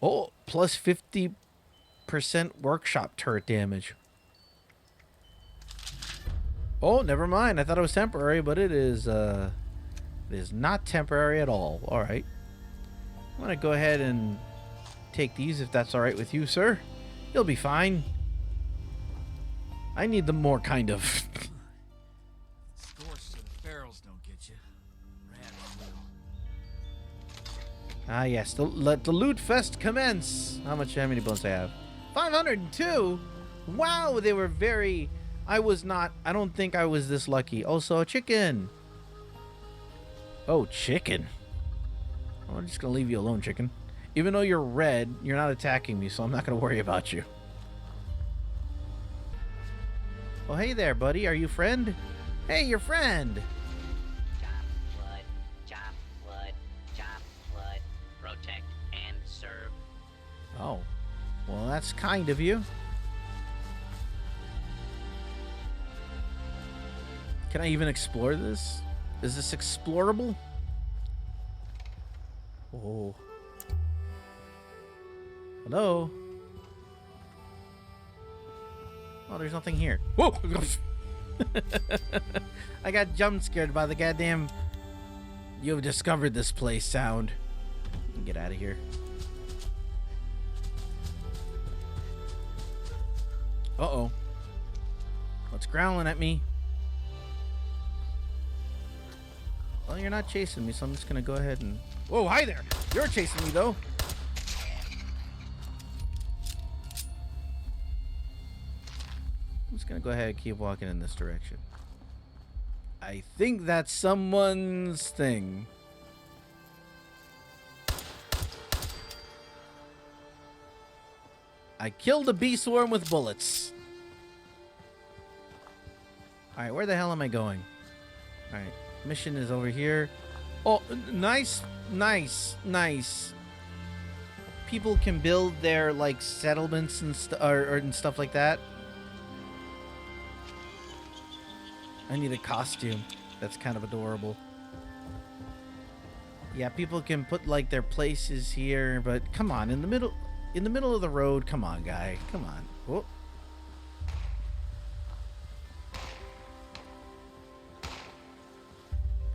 plus 50% workshop turret damage. Oh, never mind. I thought it was temporary, but it is It is not temporary at all. All right. I'm going to go ahead and take these if that's all right with you, sir. You'll be fine. I need them more, kind of. Scorched so the barrels don't get you. Rats will. Ah, yes. Let the loot fest commence. How many bones do I have? 502? Wow, they were very... I don't think I was this lucky. Also, a chicken. Oh, chicken. Oh, I'm just going to leave you alone, chicken. Even though you're red, you're not attacking me, so I'm not going to worry about you. Oh, hey there, buddy. Are you friend? Hey, your friend. Chop wood, protect and serve. Oh, well, that's kind of you. Can I even explore this? Is this explorable? Oh. Hello? Oh, there's nothing here. Whoa! I got jump scared by the goddamn "you have discovered this place" sound. Get out of here. Uh-oh. What's growling at me? Well, you're not chasing me, so I'm just gonna go ahead and... Whoa, hi there! You're chasing me, though! I'm just gonna go ahead and keep walking in this direction. I think that's someone's thing. I killed a bee swarm with bullets. Alright, where the hell am I going? Alright, mission is over here. Oh, nice. People can build their, like, settlements and, and stuff like that. I need a costume. That's kind of adorable. Yeah, people can put, like, their places here, but come on, in the middle of the road, come on, guy. Come on. Whoa.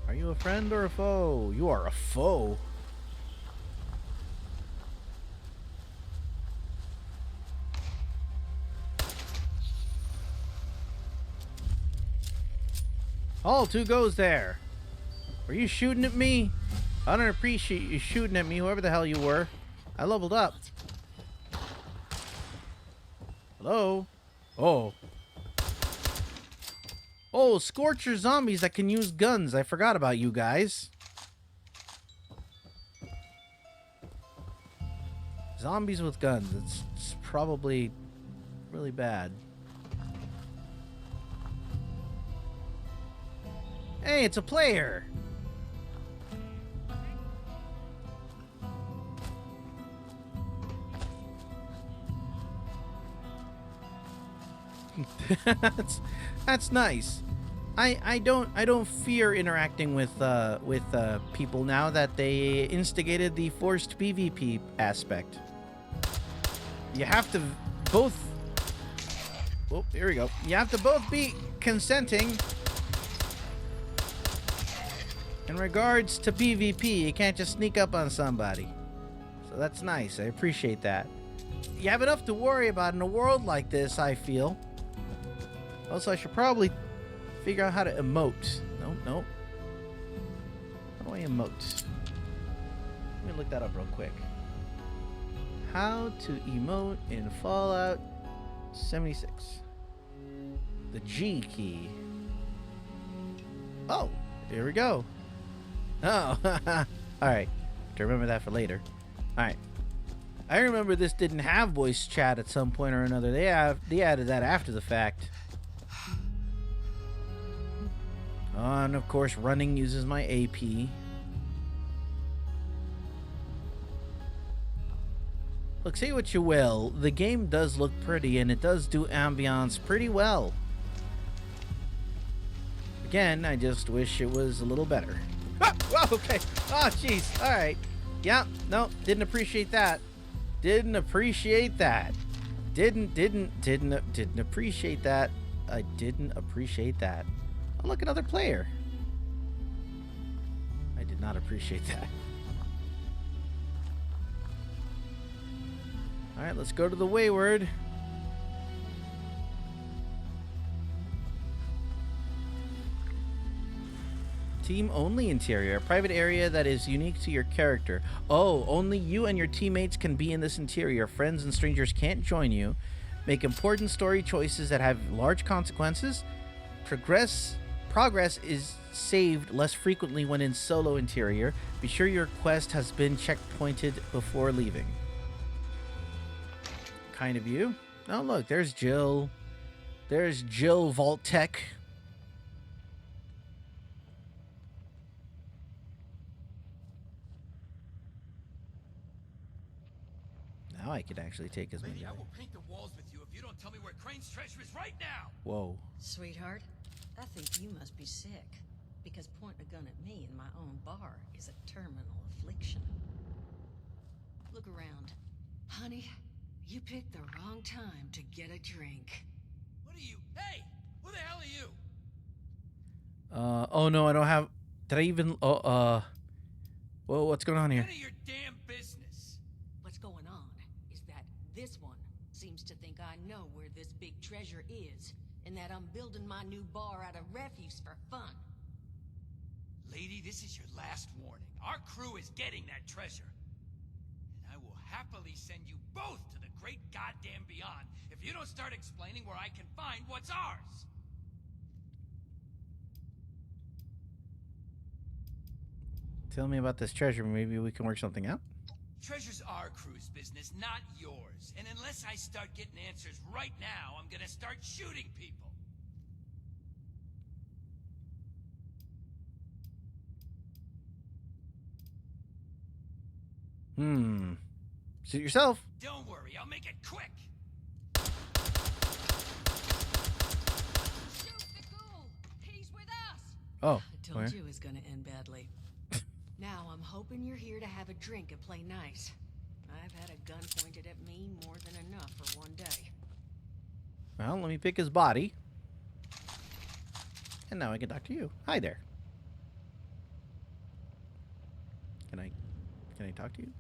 Are you a friend or a foe? You are a foe. Halt, who goes there? Were you shooting at me? I don't appreciate you shooting at me, whoever the hell you were. I leveled up. Hello? Oh. Oh, Scorcher zombies that can use guns. I forgot about you guys. Zombies with guns. It's probably really bad. Hey, it's a player. That's nice. I don't fear interacting with people now that they instigated the forced PvP aspect. You have to both. Oh, here we go. You have to both be consenting. In regards to PvP, you can't just sneak up on somebody. So that's nice. I appreciate that. You have enough to worry about in a world like this, I feel. Also, I should probably figure out how to emote. Nope. How do I emote? Let me look that up real quick. How to emote in Fallout 76. The G key. Oh, here we go. Oh, alright. To remember that for later. Alright. I remember this didn't have voice chat at some point or another. They added that after the fact. And of course, running uses my AP. Look, say what you will, the game does look pretty and it does do ambiance pretty well. Again, I just wish it was a little better. Ah, oh, okay. Oh, jeez. All right. Yeah. No, didn't appreciate that. Didn't appreciate that. Didn't appreciate that. I didn't appreciate that. Oh, look, another player. did not appreciate that. All right, let's go to the Wayward. Team only interior, a private area that is unique to your character. Oh, only you and your teammates can be in this interior. Friends and strangers can't join you. Make important story choices that have large consequences. Progress is saved less frequently when in solo interior. Be sure your quest has been checkpointed before leaving. Kind of you. Oh, look, there's Jill. There's Jill Vault-Tec. Now I could actually take as many. Lady, I will paint the walls with you if you don't tell me where Crane's treasure is right now. Whoa. Sweetheart, I think you must be sick, because pointing a gun at me in my own bar is a terminal affliction. Look around. Honey, you picked the wrong time to get a drink. What are you? Hey! Who the hell are you? Oh no, I don't have... Did I even... Whoa, what's going on here? None of your damn business. What's going on is that this one seems to think I know where this big treasure is, and that I'm building my new bar out of refuse for fun. Lady, this is your last warning. Our crew is getting that treasure. And I will happily send you both to the great goddamn beyond if you don't start explaining where I can find what's ours. Tell me about this treasure. Maybe we can work something out. Treasure's our crew's business, not yours. And unless I start getting answers right now, I'm gonna start shooting people. Suit yourself. Don't worry, I'll make it quick. Shoot the ghoul! He's with us! Oh, I told you it was gonna end badly. Now I'm hoping you're here to have a drink and play nice. I've had a gun pointed at me more than enough for one day. Well, let me pick his body. And now I can talk to you. Hi there. Can I talk to you?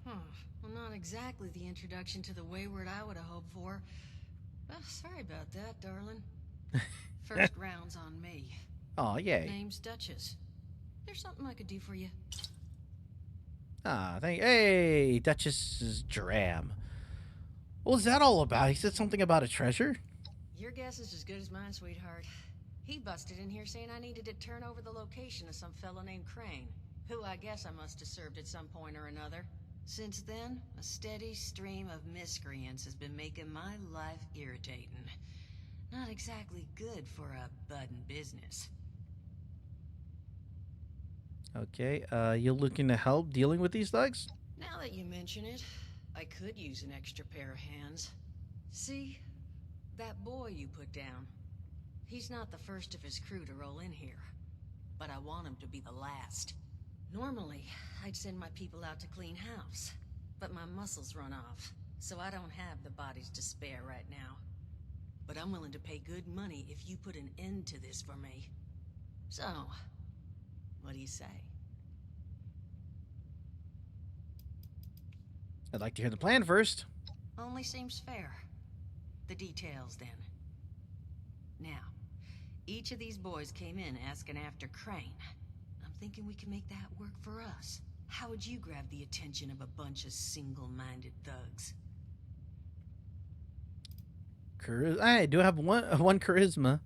Huh. Well, not exactly the introduction to the Wayward I would have hoped for. Well, sorry about that, darling. First round's on me. Oh, yay. Name's Duchess. There's something I could do for you. Ah, hey, Duchess's dram. What was that all about? He said something about a treasure? Your guess is as good as mine, sweetheart. He busted in here saying I needed to turn over the location of some fellow named Crane, who I guess I must have served at some point or another. Since then, a steady stream of miscreants has been making my life irritating. Not exactly good for a budding business. Okay, you looking to help dealing with these thugs? Now that you mention it, I could use an extra pair of hands. See, that boy you put down, he's not the first of his crew to roll in here, but I want him to be the last. Normally, I'd send my people out to clean house, but my muscles run off, so I don't have the bodies to spare right now. But I'm willing to pay good money if you put an end to this for me. So, what do you say? I'd like to hear the plan first. Only seems fair. The details, then. Now, each of these boys came in asking after Crane. I'm thinking we can make that work for us. How would you grab the attention of a bunch of single-minded thugs? I do have one charisma.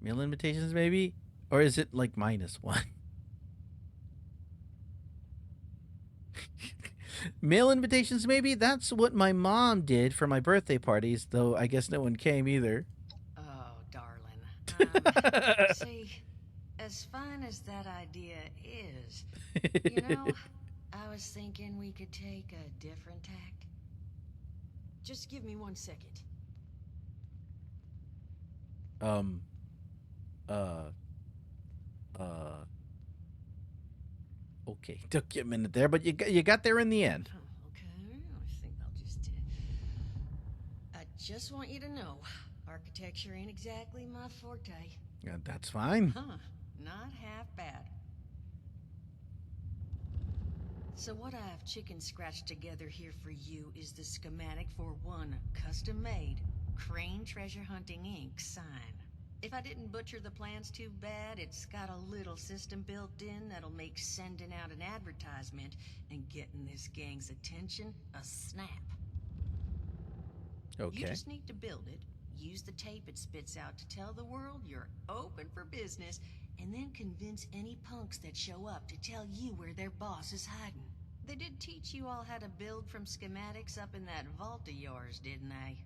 Meal invitations, maybe? Or is it like -1? Mail invitations, maybe? That's what my mom did for my birthday parties, though I guess no one came either. Oh, darling. See, as fun as that idea is, you know, I was thinking we could take a different tack. Just give me 1 second. Okay, took you a minute there, but you got there in the end. Oh, okay, I think I'll just... I just want you to know, architecture ain't exactly my forte. That's fine. Huh, Not half bad. So what I've chicken scratched together here for you is the schematic for one custom-made Crane Treasure Hunting Inc. sign. If I didn't butcher the plans too bad, it's got a little system built in that'll make sending out an advertisement and getting this gang's attention a snap. Okay. You just need to build it, use the tape it spits out to tell the world you're open for business, and then convince any punks that show up to tell you where their boss is hiding. They did teach you all how to build from schematics up in that vault of yours, didn't they?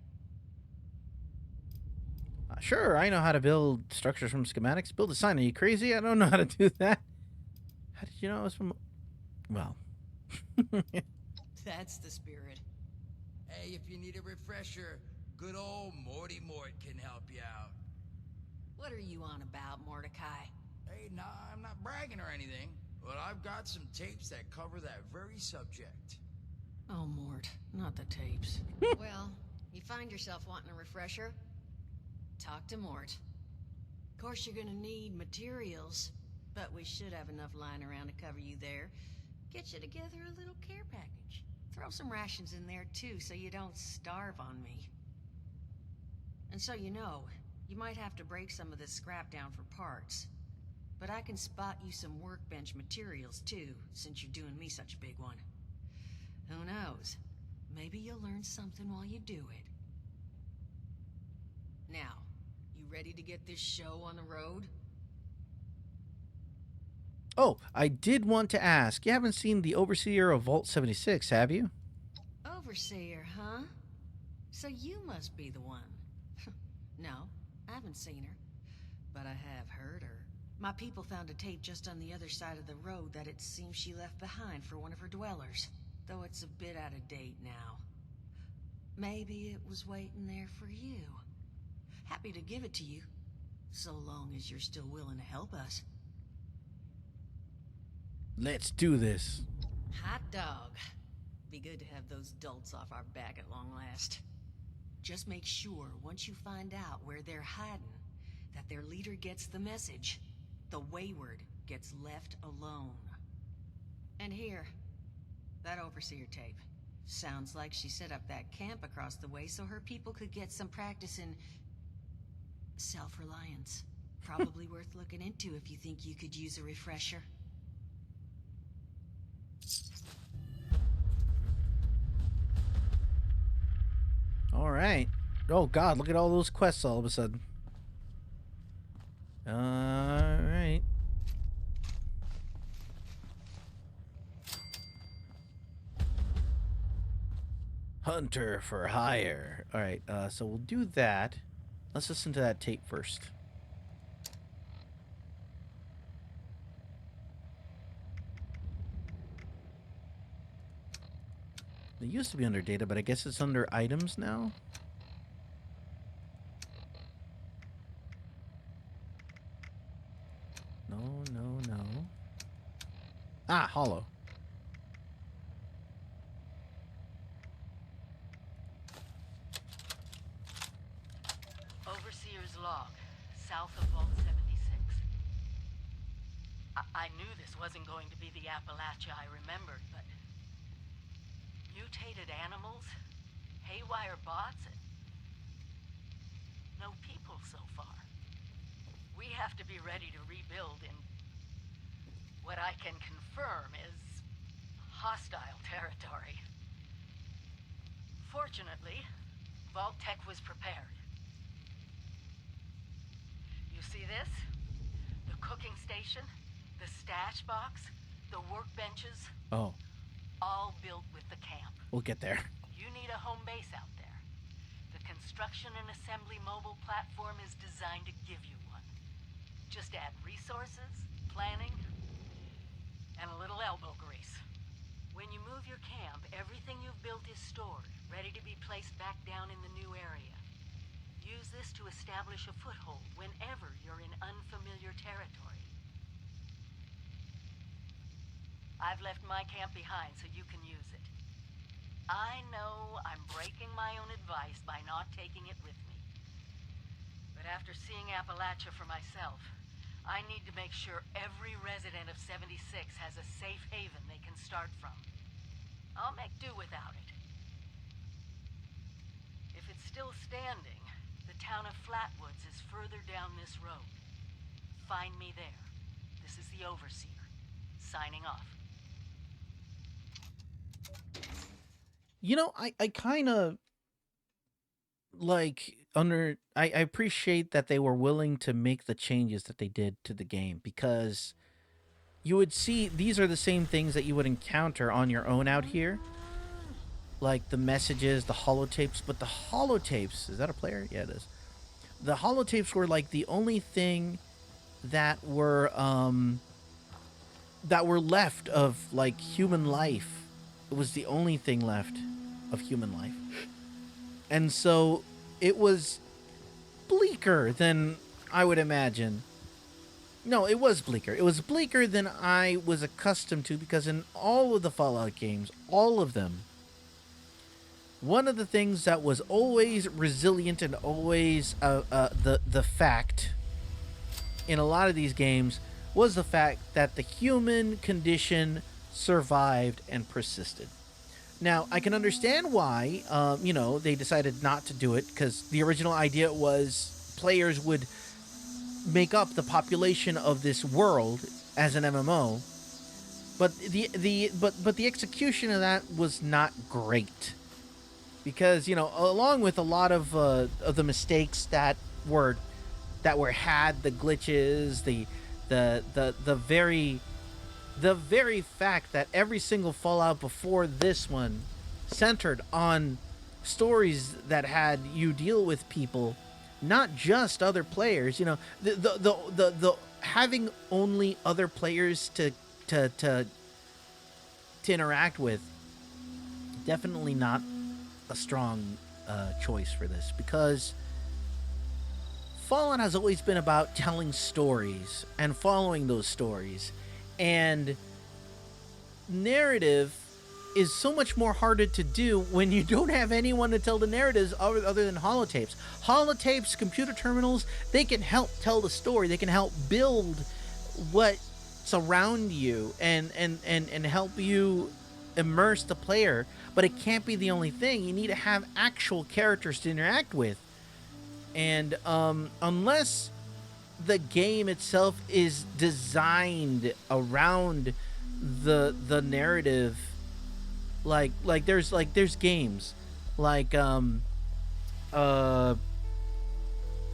Sure, I know how to build structures from schematics. Build a sign. Are you crazy? I don't know how to do that. How did you know I was from... Well. That's the spirit. Hey, if you need a refresher, good old Morty Mort can help you out. What are you on about, Mordecai? Hey, nah, I'm not bragging or anything, but I've got some tapes that cover that very subject. Oh, Mort, not the tapes. Well, you find yourself wanting a refresher? Talk to Mort. Of course, you're gonna need materials, but we should have enough lying around to cover you there. Get you together a little care package. Throw some rations in there, too, so you don't starve on me. And so you know, you might have to break some of this scrap down for parts. But I can spot you some workbench materials, too, since you're doing me such a big one. Who knows? Maybe you'll learn something while you do it. Now, you ready to get this show on the road? Oh, I did want to ask. You haven't seen the Overseer of Vault 76, have you? Overseer, huh? So you must be the one. No, I haven't seen her. But I have heard her. My people found a tape just on the other side of the road that it seems she left behind for one of her dwellers. Though it's a bit out of date now. Maybe it was waiting there for you. Happy to give it to you. So long as you're still willing to help us. Let's do this. Hot dog. Be good to have those dolts off our back at long last. Just make sure, once you find out where they're hiding, that their leader gets the message. The wayward gets left alone. And here, that Overseer tape. Sounds like she set up that camp across the way so her people could get some practice in... self-reliance. Probably worth looking into if you think you could use a refresher. All right. Oh, God, look at all those quests all of a sudden. All right. Hunter for hire. All right, so we'll do that. Let's listen to that tape first. It used to be under data, but I guess it's under items now. No, no, no. Ah, hollow. Overseer's log, south of Vault 76. I knew this wasn't going to be the Appalachia I remembered, but... mutated animals, haywire bots, and... no people so far. We have to be ready to rebuild in... what I can confirm is... hostile territory. Fortunately, Vault-Tec was prepared. You see this? The cooking station, the stash box, the workbenches. Oh. All built with the camp. We'll get there. You need a home base out there. The construction and assembly mobile platform is designed to give you one. Just add resources, planning, and a little elbow grease. When you move your camp, everything you've built is stored, ready to be placed back down in the new area. Use this to establish a foothold whenever you're in unfamiliar territory. I've left my camp behind so you can use it. I know I'm breaking my own advice by not taking it with me. But after seeing Appalachia for myself, I need to make sure every resident of 76 has a safe haven they can start from. I'll make do without it. If it's still standing, the town of Flatwoods is further down this road. Find me there. This is the Overseer, signing off. You know, I kind of like I appreciate that they were willing to make the changes that they did to the game, because you would see these are the same things that you would encounter on your own out here. Like the messages, the holotapes, but the holotapes, is that a player? Yeah, it is. The holotapes were like the only thing that were left of like human life. It was the only thing left of human life. And so it was bleaker than I would imagine. No, it was bleaker. It was bleaker than I was accustomed to, because in all of the Fallout games, all of them, one of the things that was always resilient and always the fact in a lot of these games was the fact that the human condition survived and persisted. Now, I can understand why, they decided not to do it, because the original idea was players would make up the population of this world as an MMO, but the execution of that was not great, because along with a lot of the mistakes that were had, the glitches, the very fact that every single Fallout before this one centered on stories that had you deal with people, not just other players. The having only other players to interact with, definitely not a strong choice for this, because Fallout has always been about telling stories and following those stories. And narrative is so much more harder to do when you don't have anyone to tell the narratives other than holotapes. Holotapes, computer terminals, they can help tell the story. They can help build what's around you and help you immerse the player. But it can't be the only thing. You need to have actual characters to interact with. And unless the game itself is designed around the narrative, like there's games like there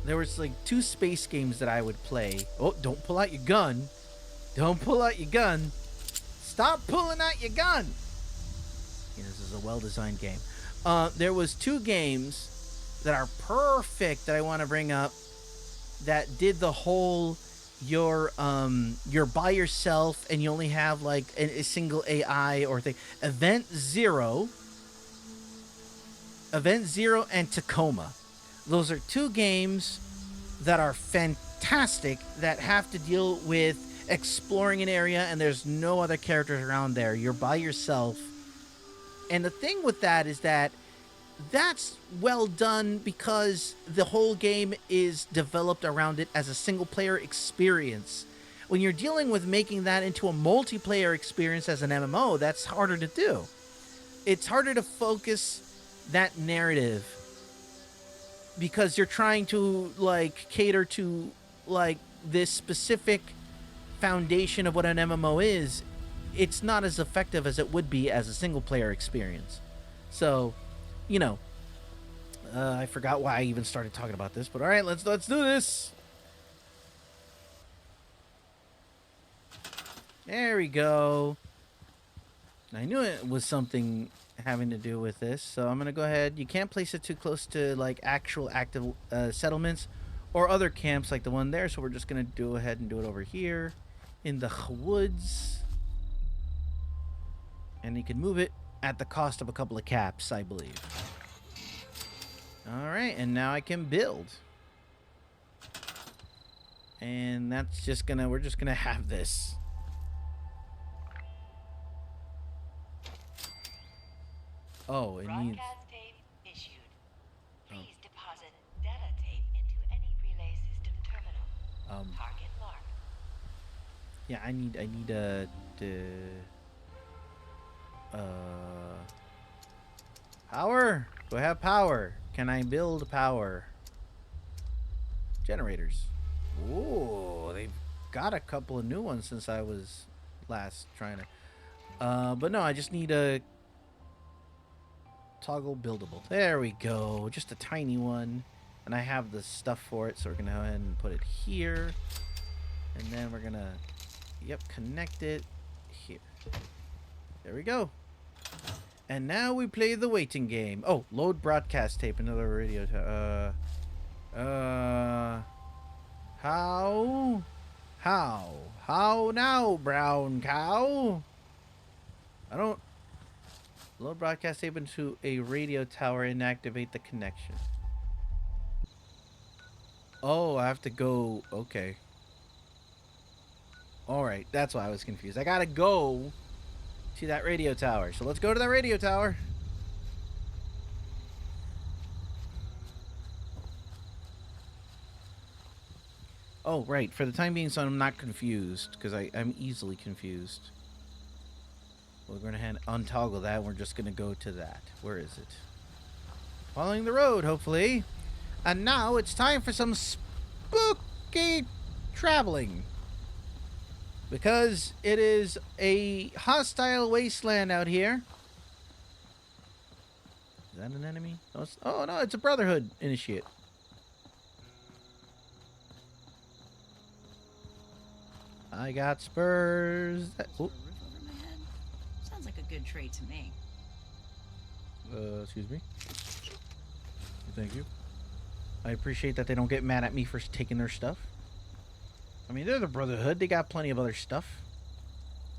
was like 2 space games that I would play. Oh, don't pull out your gun. Don't pull out your gun. Stop pulling out your gun. Yeah, this is a well-designed game. There was 2 games that are perfect that I want to bring up, that did the whole you're by yourself and you only have like a single AI or thing. Event Zero and Tacoma. Those are 2 games that are fantastic, that have to deal with exploring an area and there's no other characters around there. You're by yourself. And the thing with that is that that's well done, because the whole game is developed around it as a single player experience. When you're dealing with making that into a multiplayer experience as an MMO, that's harder to do. It's harder to focus that narrative, because you're trying to like cater to like this specific foundation of what an MMO is. It's not as effective as it would be as a single player experience. So, I forgot why I even started talking about this, but all right, let's do this. There we go. I knew it was something having to do with this, so I'm gonna go ahead. You can't place it too close to like actual active settlements or other camps like the one there, so we're just gonna go ahead and do it over here in the woods, and you can move it at the cost of a couple of caps, I believe. All right, and now I can build. And that's just we're just gonna have this. Oh, it needs... Broadcast tape issued. Please deposit data tape into any relay system terminal. Target marked. Yeah, I need power? Do I have power? Can I build power? Generators. Ooh, they've got a couple of new ones since I was last trying to. But no, I just need a toggle buildable. There we go. Just a tiny one. And I have the stuff for it, so we're going to go ahead and put it here. And then we're going to, yep, connect it here. There we go. And now we play the waiting game. Oh, load broadcast tape, another radio. How? How now, brown cow? I don't... Load broadcast tape into a radio tower and activate the connection. Oh, I have to go... Okay. Alright, that's why I was confused. I gotta go to that radio tower. So let's go to that radio tower. Oh, right. For the time being, so I'm not confused, because I'm easily confused. We're going to untoggle that, and we're just going to go to that. Where is it? Following the road, hopefully. And now it's time for some spooky traveling. Because it is a hostile wasteland out here. Is that an enemy? Oh, no, it's a Brotherhood initiate. I got spurs. Roof over my head? Sounds like a good trade to me. Excuse me. Thank you. I appreciate that they don't get mad at me for taking their stuff. I mean, they're the Brotherhood. They got plenty of other stuff.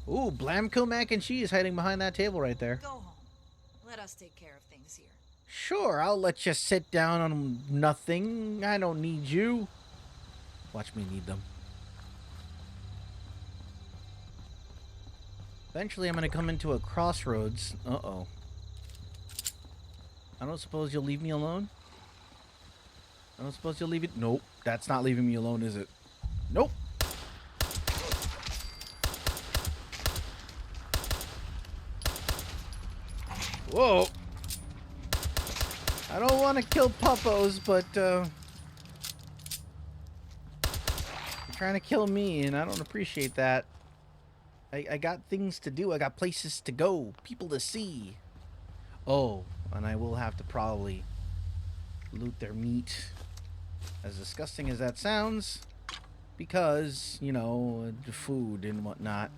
Ooh, Blamco mac and cheese hiding behind that table right there. Go home. Let us take care of things here. Sure, I'll let you sit down on nothing. I don't need you. Watch me need them. Eventually, I'm going to come into a crossroads. Uh-oh. I don't suppose you'll leave me alone? I don't suppose you'll leave it... Nope. That's not leaving me alone, is it? Nope. Whoa. I don't want to kill puppos, but, you're trying to kill me, and I don't appreciate that. I got things to do. I got places to go. People to see. Oh, and I will have to probably loot their meat. As disgusting as that sounds. Because, you know, the food and whatnot.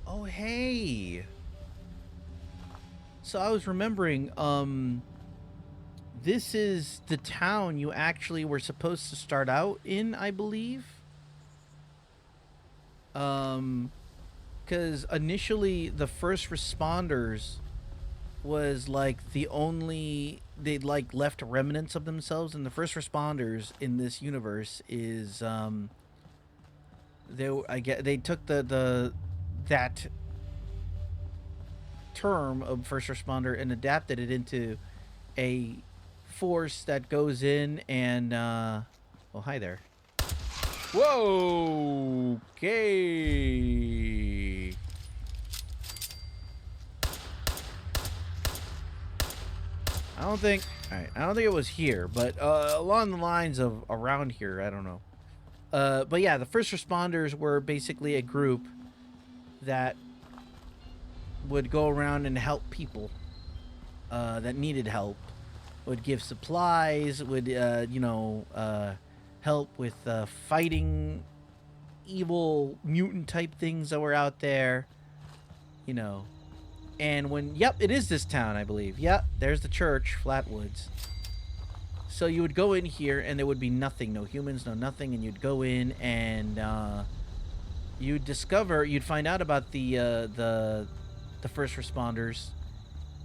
Oh, hey. So I was remembering, this is the town you actually were supposed to start out in, I believe. Because initially the first responders was like the only, they'd like left remnants of themselves, and the first responders in this universe is they took that term of first responder and adapted it into a force that goes in and oh, hi there. Whoa, okay. I don't think it was here, but along the lines of around here, I don't know. But yeah, the first responders were basically a group that would go around and help people that needed help, would give supplies, would help with fighting evil mutant type things that were out there, you know. And when, yep, it is this town, I believe. Yep, there's the church, Flatwoods. So you would go in here and there would be nothing, no humans, no nothing, and you'd go in and you'd find out about the first responders,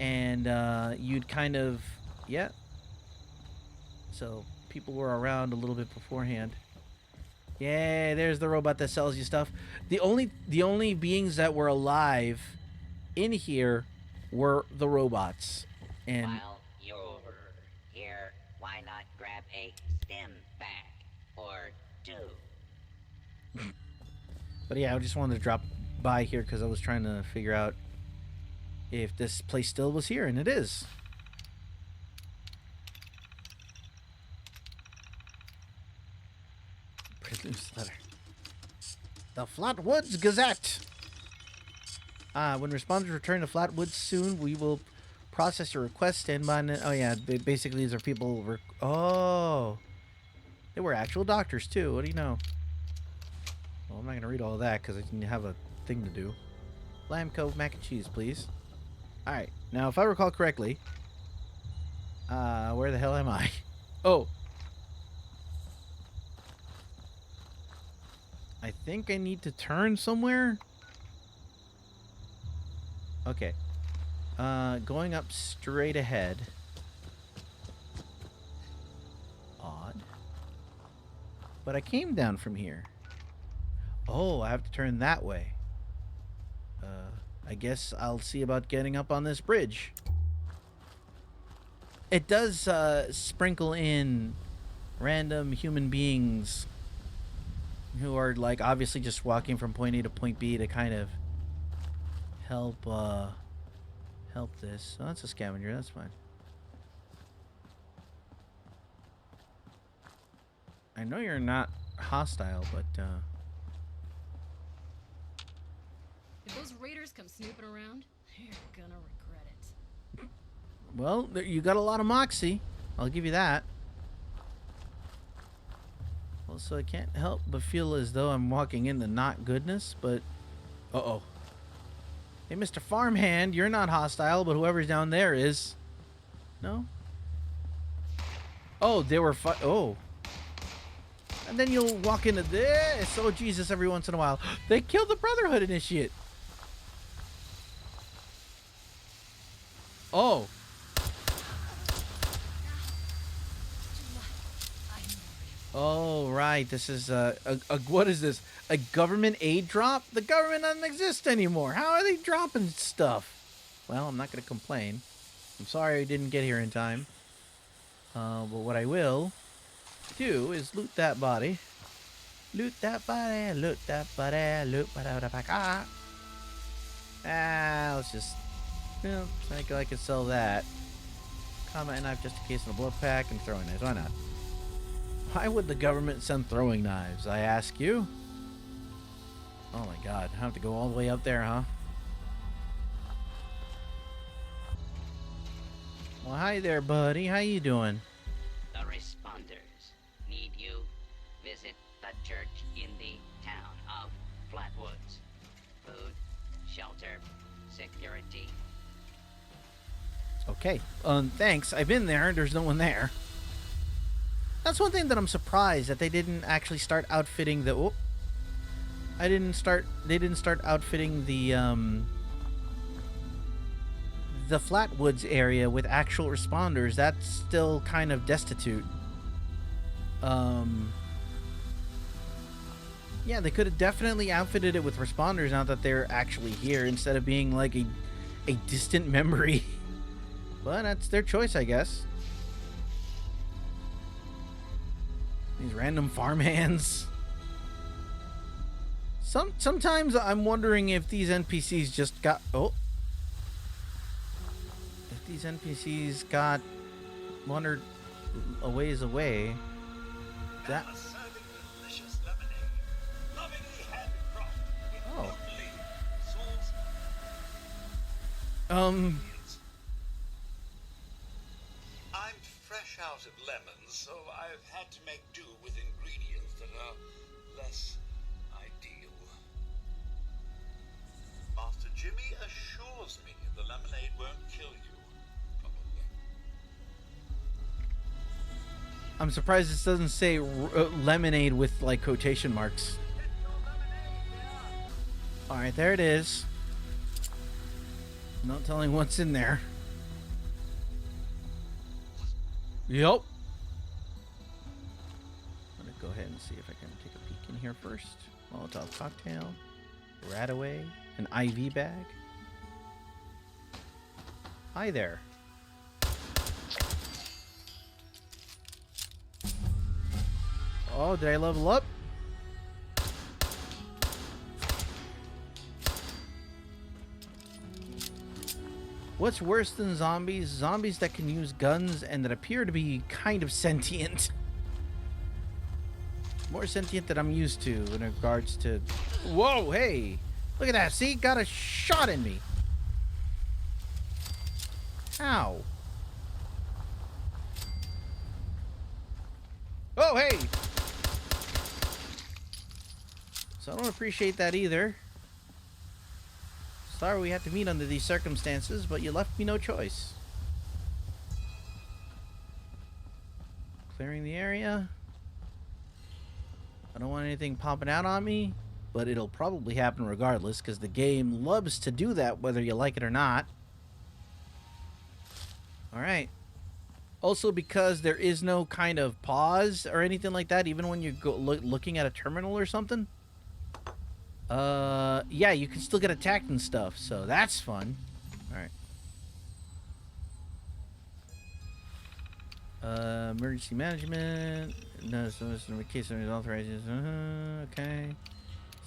and you'd kind of, yeah. So people were around a little bit beforehand. Yeah, there's the robot that sells you stuff. The only beings that were alive in here were the robots. And while you're here, why not grab a stim pack or do. But yeah, I just wanted to drop by here because I was trying to figure out if this place still was here, and it is. Prisoner's letter. The Flatwoods Gazette. When responders return to Flatwoods soon, we will process your request. Stand by. Oh yeah, basically these are people. Oh, they were actual doctors too. What do you know? Well, I'm not gonna read all of that because I didn't have a thing to do. Lamb Cove mac and cheese, please. All right. Now, if I recall correctly, where the hell am I? Oh. I think I need to turn somewhere. Okay. Going up straight ahead. Odd. But I came down from here. Oh, I have to turn that way. I guess I'll see about getting up on this bridge. It does sprinkle in random human beings who are like obviously just walking from point A to point B to kind of help this. Oh, that's a scavenger. That's fine. I know you're not hostile, but If those raiders come snooping around, you're gonna regret it. well, you got a lot of moxie. I'll give you that. Also, I can't help but feel as though I'm walking into not goodness, but uh-oh. Hey, Mr. Farmhand, you're not hostile, but whoever's down there is. No? Oh, they were oh. And then you'll walk into this. Oh, Jesus, every once in a while. They killed the Brotherhood Initiate. Oh. Oh, right. This is what is this? A government aid drop? The government doesn't exist anymore. How are they dropping stuff? Well, I'm not going to complain. I'm sorry I didn't get here in time. But what I will do is loot that body. Loot that body, loot that body, loot that. Let's just, think I could sell that. Combat knife just in case of a blood pack and throwing knives. Why not? Why would the government send throwing knives, I ask you? Oh my god, I have to go all the way up there, huh? Well, hi there, buddy. How you doing? The responders need you. Visit the church in the town of Flatwoods. Food, shelter, security. Okay. Thanks. I've been there. There's no one there. That's one thing that I'm surprised that they didn't actually start outfitting the. Oh, they didn't start outfitting the Flatwoods area with actual responders. That's still kind of destitute. Yeah, they could have definitely outfitted it with responders now that they're actually here instead of being like a distant memory. But that's their choice, I guess. These random farmhands. Sometimes I'm wondering if these NPCs just got if these NPCs got wandered a ways away. That I'm fresh out of lemons, so I've had to make do with ingredients that are less ideal. Master Jimmy assures me the lemonade won't kill you, probably. I'm surprised this doesn't say lemonade with like quotation marks. All right, there it is. No telling what's in there. Yep. I'm gonna go ahead and see if I can take a peek in here first. Molotov cocktail, Radaway, an IV bag. Hi there. Oh, did I level up? What's worse than zombies? Zombies that can use guns and that appear to be kind of sentient. More sentient than I'm used to in regards to... Whoa, hey! Look at that, see? Got a shot in me. How? Oh, hey! So I don't appreciate that either. Sorry we had to meet under these circumstances, but you left me no choice. Clearing the area. I don't want anything popping out on me, but it'll probably happen regardless, because the game loves to do that whether you like it or not. Alright. Also, because there is no kind of pause or anything like that, even when you're looking at a terminal or something. Yeah, you can still get attacked and stuff, so that's fun. Alright. Emergency management. No, so in the case of authorizes. Okay.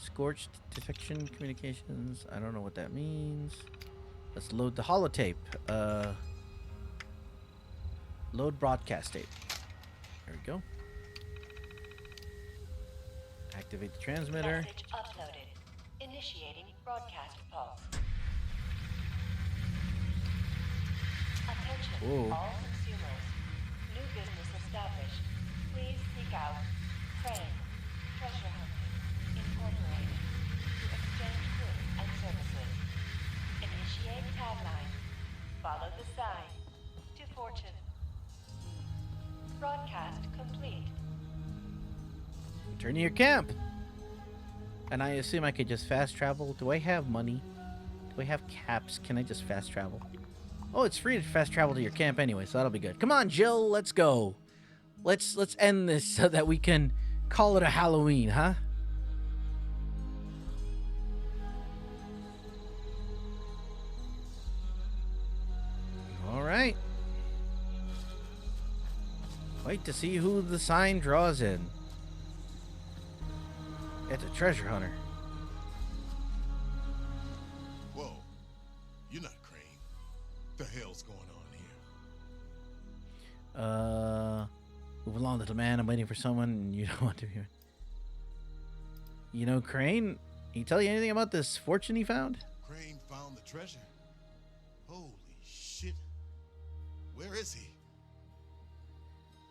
Scorched detection communications. I don't know what that means. Let's load the holotape. Load broadcast tape. There we go. Activate the transmitter. Message uploaded. Initiating broadcast pulse. Attention, Whoa. all consumers. New business established. Please seek out Crane Treasure Hunting Incorporated to exchange goods and services. Initiate tagline. Follow the sign to fortune. Broadcast complete. Return to your camp. And I assume I could just fast travel. Do I have money? Do I have caps? Can I just fast travel? Oh, it's free to fast travel to your camp anyway, so that'll be good. Come on, Jill, let's go. Let's end this so that we can call it a Halloween, huh? All right. Wait to see who the sign draws in. It's a treasure hunter. Whoa. You're not Crane. What the hell's going on here? Move along, little man. I'm waiting for someone and you don't want to hear. You know, Crane? Can he tell you anything about this fortune he found? Crane found the treasure. Holy shit. Where is he?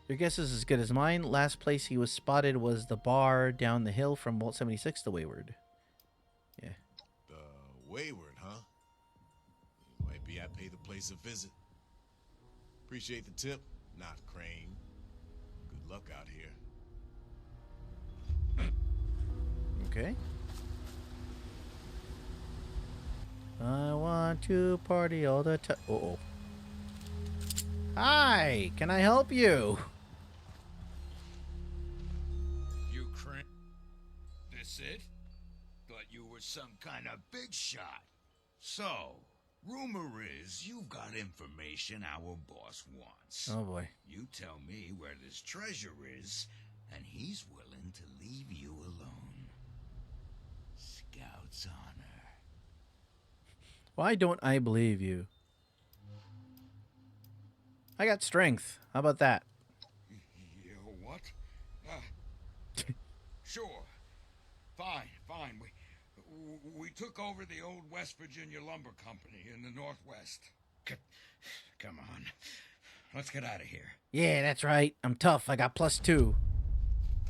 Your guess is as good as mine. Last place he was spotted was the bar down the hill from Vault 76, the Wayward. Yeah. The Wayward, huh? Might be I pay the place a visit. Appreciate the tip, not Crane. Good luck out here. Okay. I want to party all the time. Uh-oh. Hi, can I help you? You Crane? This it? Thought you were some kind of big shot. So, rumor is you've got information our boss wants. Oh boy. You tell me where this treasure is, and he's willing to leave you alone. Scout's honor. Why don't I believe you? I got strength. How about that? You what? Sure. Fine. We took over the old West Virginia Lumber Company in the Northwest. Come on. Let's get out of here. Yeah, that's right. I'm tough. I got +2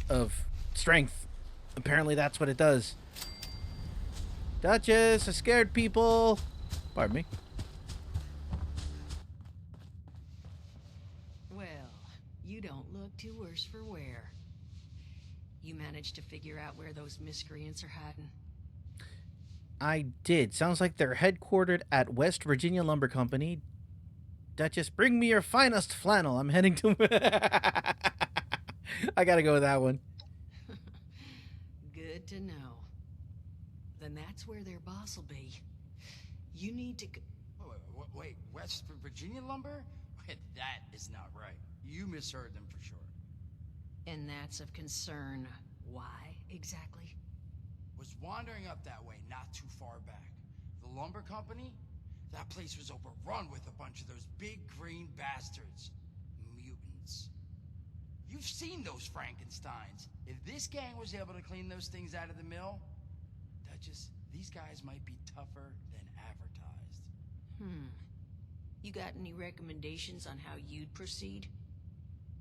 of strength. Apparently that's what it does. Duchess, I scared people. Pardon me. Well, you don't look too worse for wear. You managed to figure out where those miscreants are hiding? I did. Sounds like they're headquartered at West Virginia Lumber Company. Duchess, bring me your finest flannel. I'm heading to... I gotta go with that one. Good to know. Then that's where their boss will be. You need to... Wait, West Virginia lumber? That is not right. You misheard them for sure. And that's of concern. Why, exactly? Was wandering up that way not too far back. The lumber company? That place was overrun with a bunch of those big green bastards. Mutants. You've seen those Frankensteins. If this gang was able to clean those things out of the mill, Duchess, these guys might be tougher than advertised. You got any recommendations on how you'd proceed?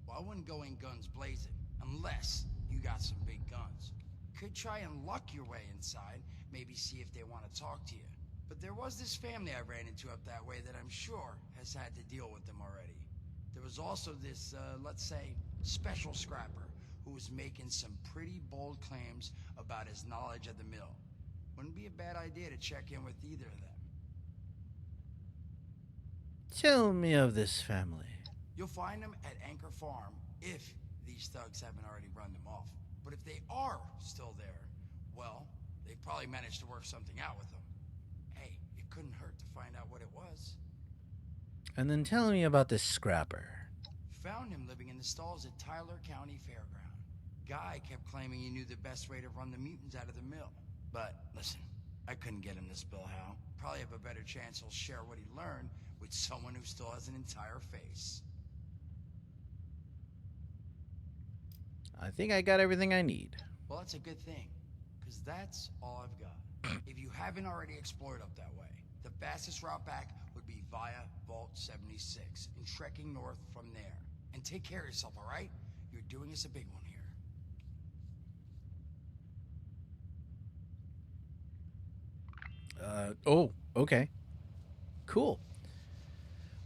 Well, I wouldn't go in guns blazing, unless you got some big guns. Could try and luck your way inside, maybe see if they want to talk to you. But there was this family I ran into up that way that I'm sure has had to deal with them already. There was also this, let's say, special scrapper who was making some pretty bold claims about his knowledge of the mill. Wouldn't be a bad idea to check in with either of them. Tell me of this family. You'll find them at Anchor Farm, if these thugs haven't already run them off. But if they are still there, well, they probably managed to work something out with them. Hey, it couldn't hurt to find out what it was. And then tell me about this scrapper. Found him living in the stalls at Tyler County Fairground. Guy kept claiming he knew the best way to run the mutants out of the mill. But listen, I couldn't get him to spill how. Probably have a better chance he'll share what he learned with someone who still has an entire face. I think I got everything I need. Well, that's a good thing, because that's all I've got. If you haven't already explored up that way, the fastest route back would be via Vault 76 and trekking north from there. And take care of yourself, all right? You're doing us a big one here. Oh, okay. Cool.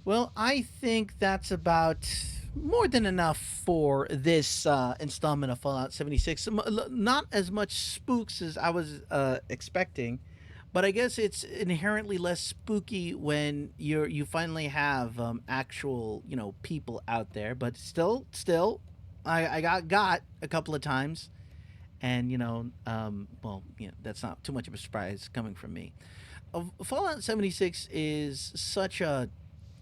Well, I think that's about more than enough for this installment of Fallout 76. Not as much spooks as I was expecting, but I guess it's inherently less spooky when you finally have actual, people out there. But still, I got a couple of times, and that's not too much of a surprise coming from me. Fallout 76 is such a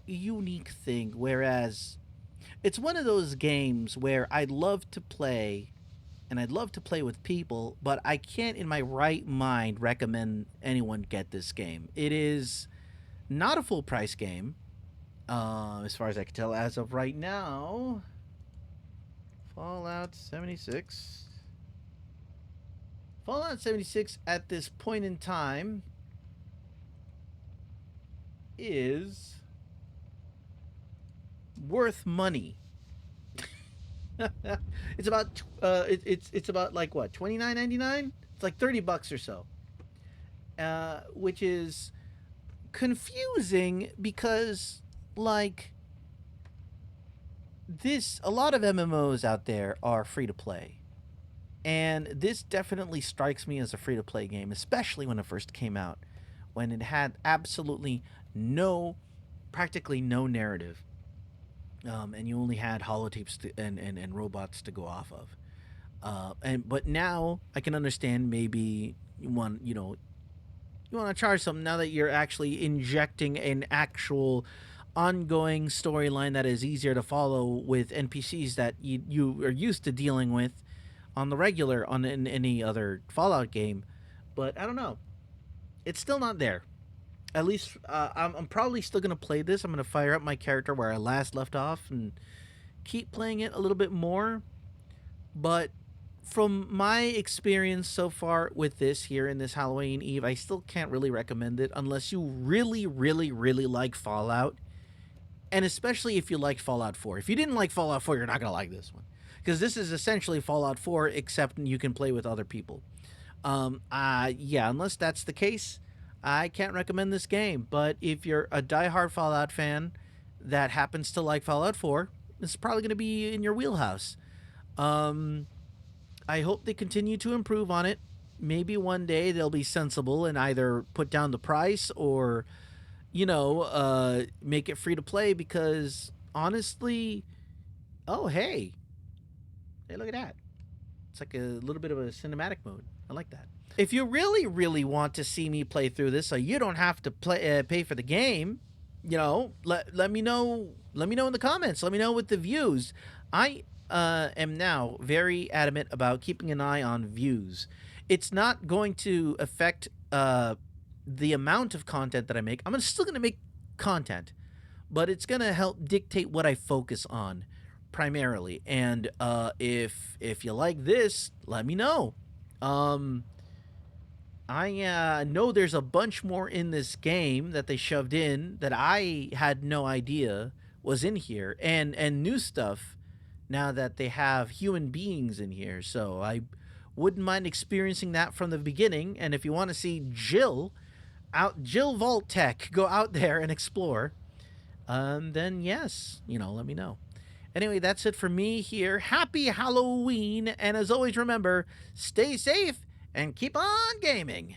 unique thing, whereas it's one of those games where I'd love to play, and I'd love to play with people, but I can't in my right mind recommend anyone get this game. It is not a full price game, as far as I can tell as of right now. Fallout 76 at this point in time is worth money. It's about it's about like what, $29.99? It's like $30 or so, which is confusing because like a lot of MMOs out there are free to play, and this definitely strikes me as a free to play game, especially when it first came out, when it had absolutely practically no narrative. And you only had holotapes and robots to go off of. But now I can understand maybe you want to charge something now that you're actually injecting an actual ongoing storyline that is easier to follow with NPCs that you are used to dealing with on the regular in any other Fallout game. But I don't know. It's still not there. At least I'm probably still going to play this. I'm going to fire up my character where I last left off and keep playing it a little bit more. But from my experience so far with this here in this Halloween Eve, I still can't really recommend it unless you really, really, really like Fallout. And especially if you like Fallout 4. If you didn't like Fallout 4, you're not going to like this one. Because this is essentially Fallout 4, except you can play with other people. Unless that's the case, I can't recommend this game. But if you're a diehard Fallout fan that happens to like Fallout 4, it's probably going to be in your wheelhouse. I hope they continue to improve on it. Maybe one day they'll be sensible and either put down the price or, make it free to play, because honestly, hey, look at that. It's like a little bit of a cinematic mode. I like that. If you really, really want to see me play through this, so you don't have to pay for the game, let me know. Let me know in the comments. Let me know with the views. I am now very adamant about keeping an eye on views. It's not going to affect the amount of content that I make. I'm still going to make content, but it's going to help dictate what I focus on primarily. And if you like this, let me know. I know there's a bunch more in this game that they shoved in that I had no idea was in here, and new stuff now that they have human beings in here. So I wouldn't mind experiencing that from the beginning. And if you want to see Jill Vault-Tec go out there and explore, then yes, let me know. Anyway, that's it for me here. Happy Halloween, and as always, remember, stay safe and keep on gaming.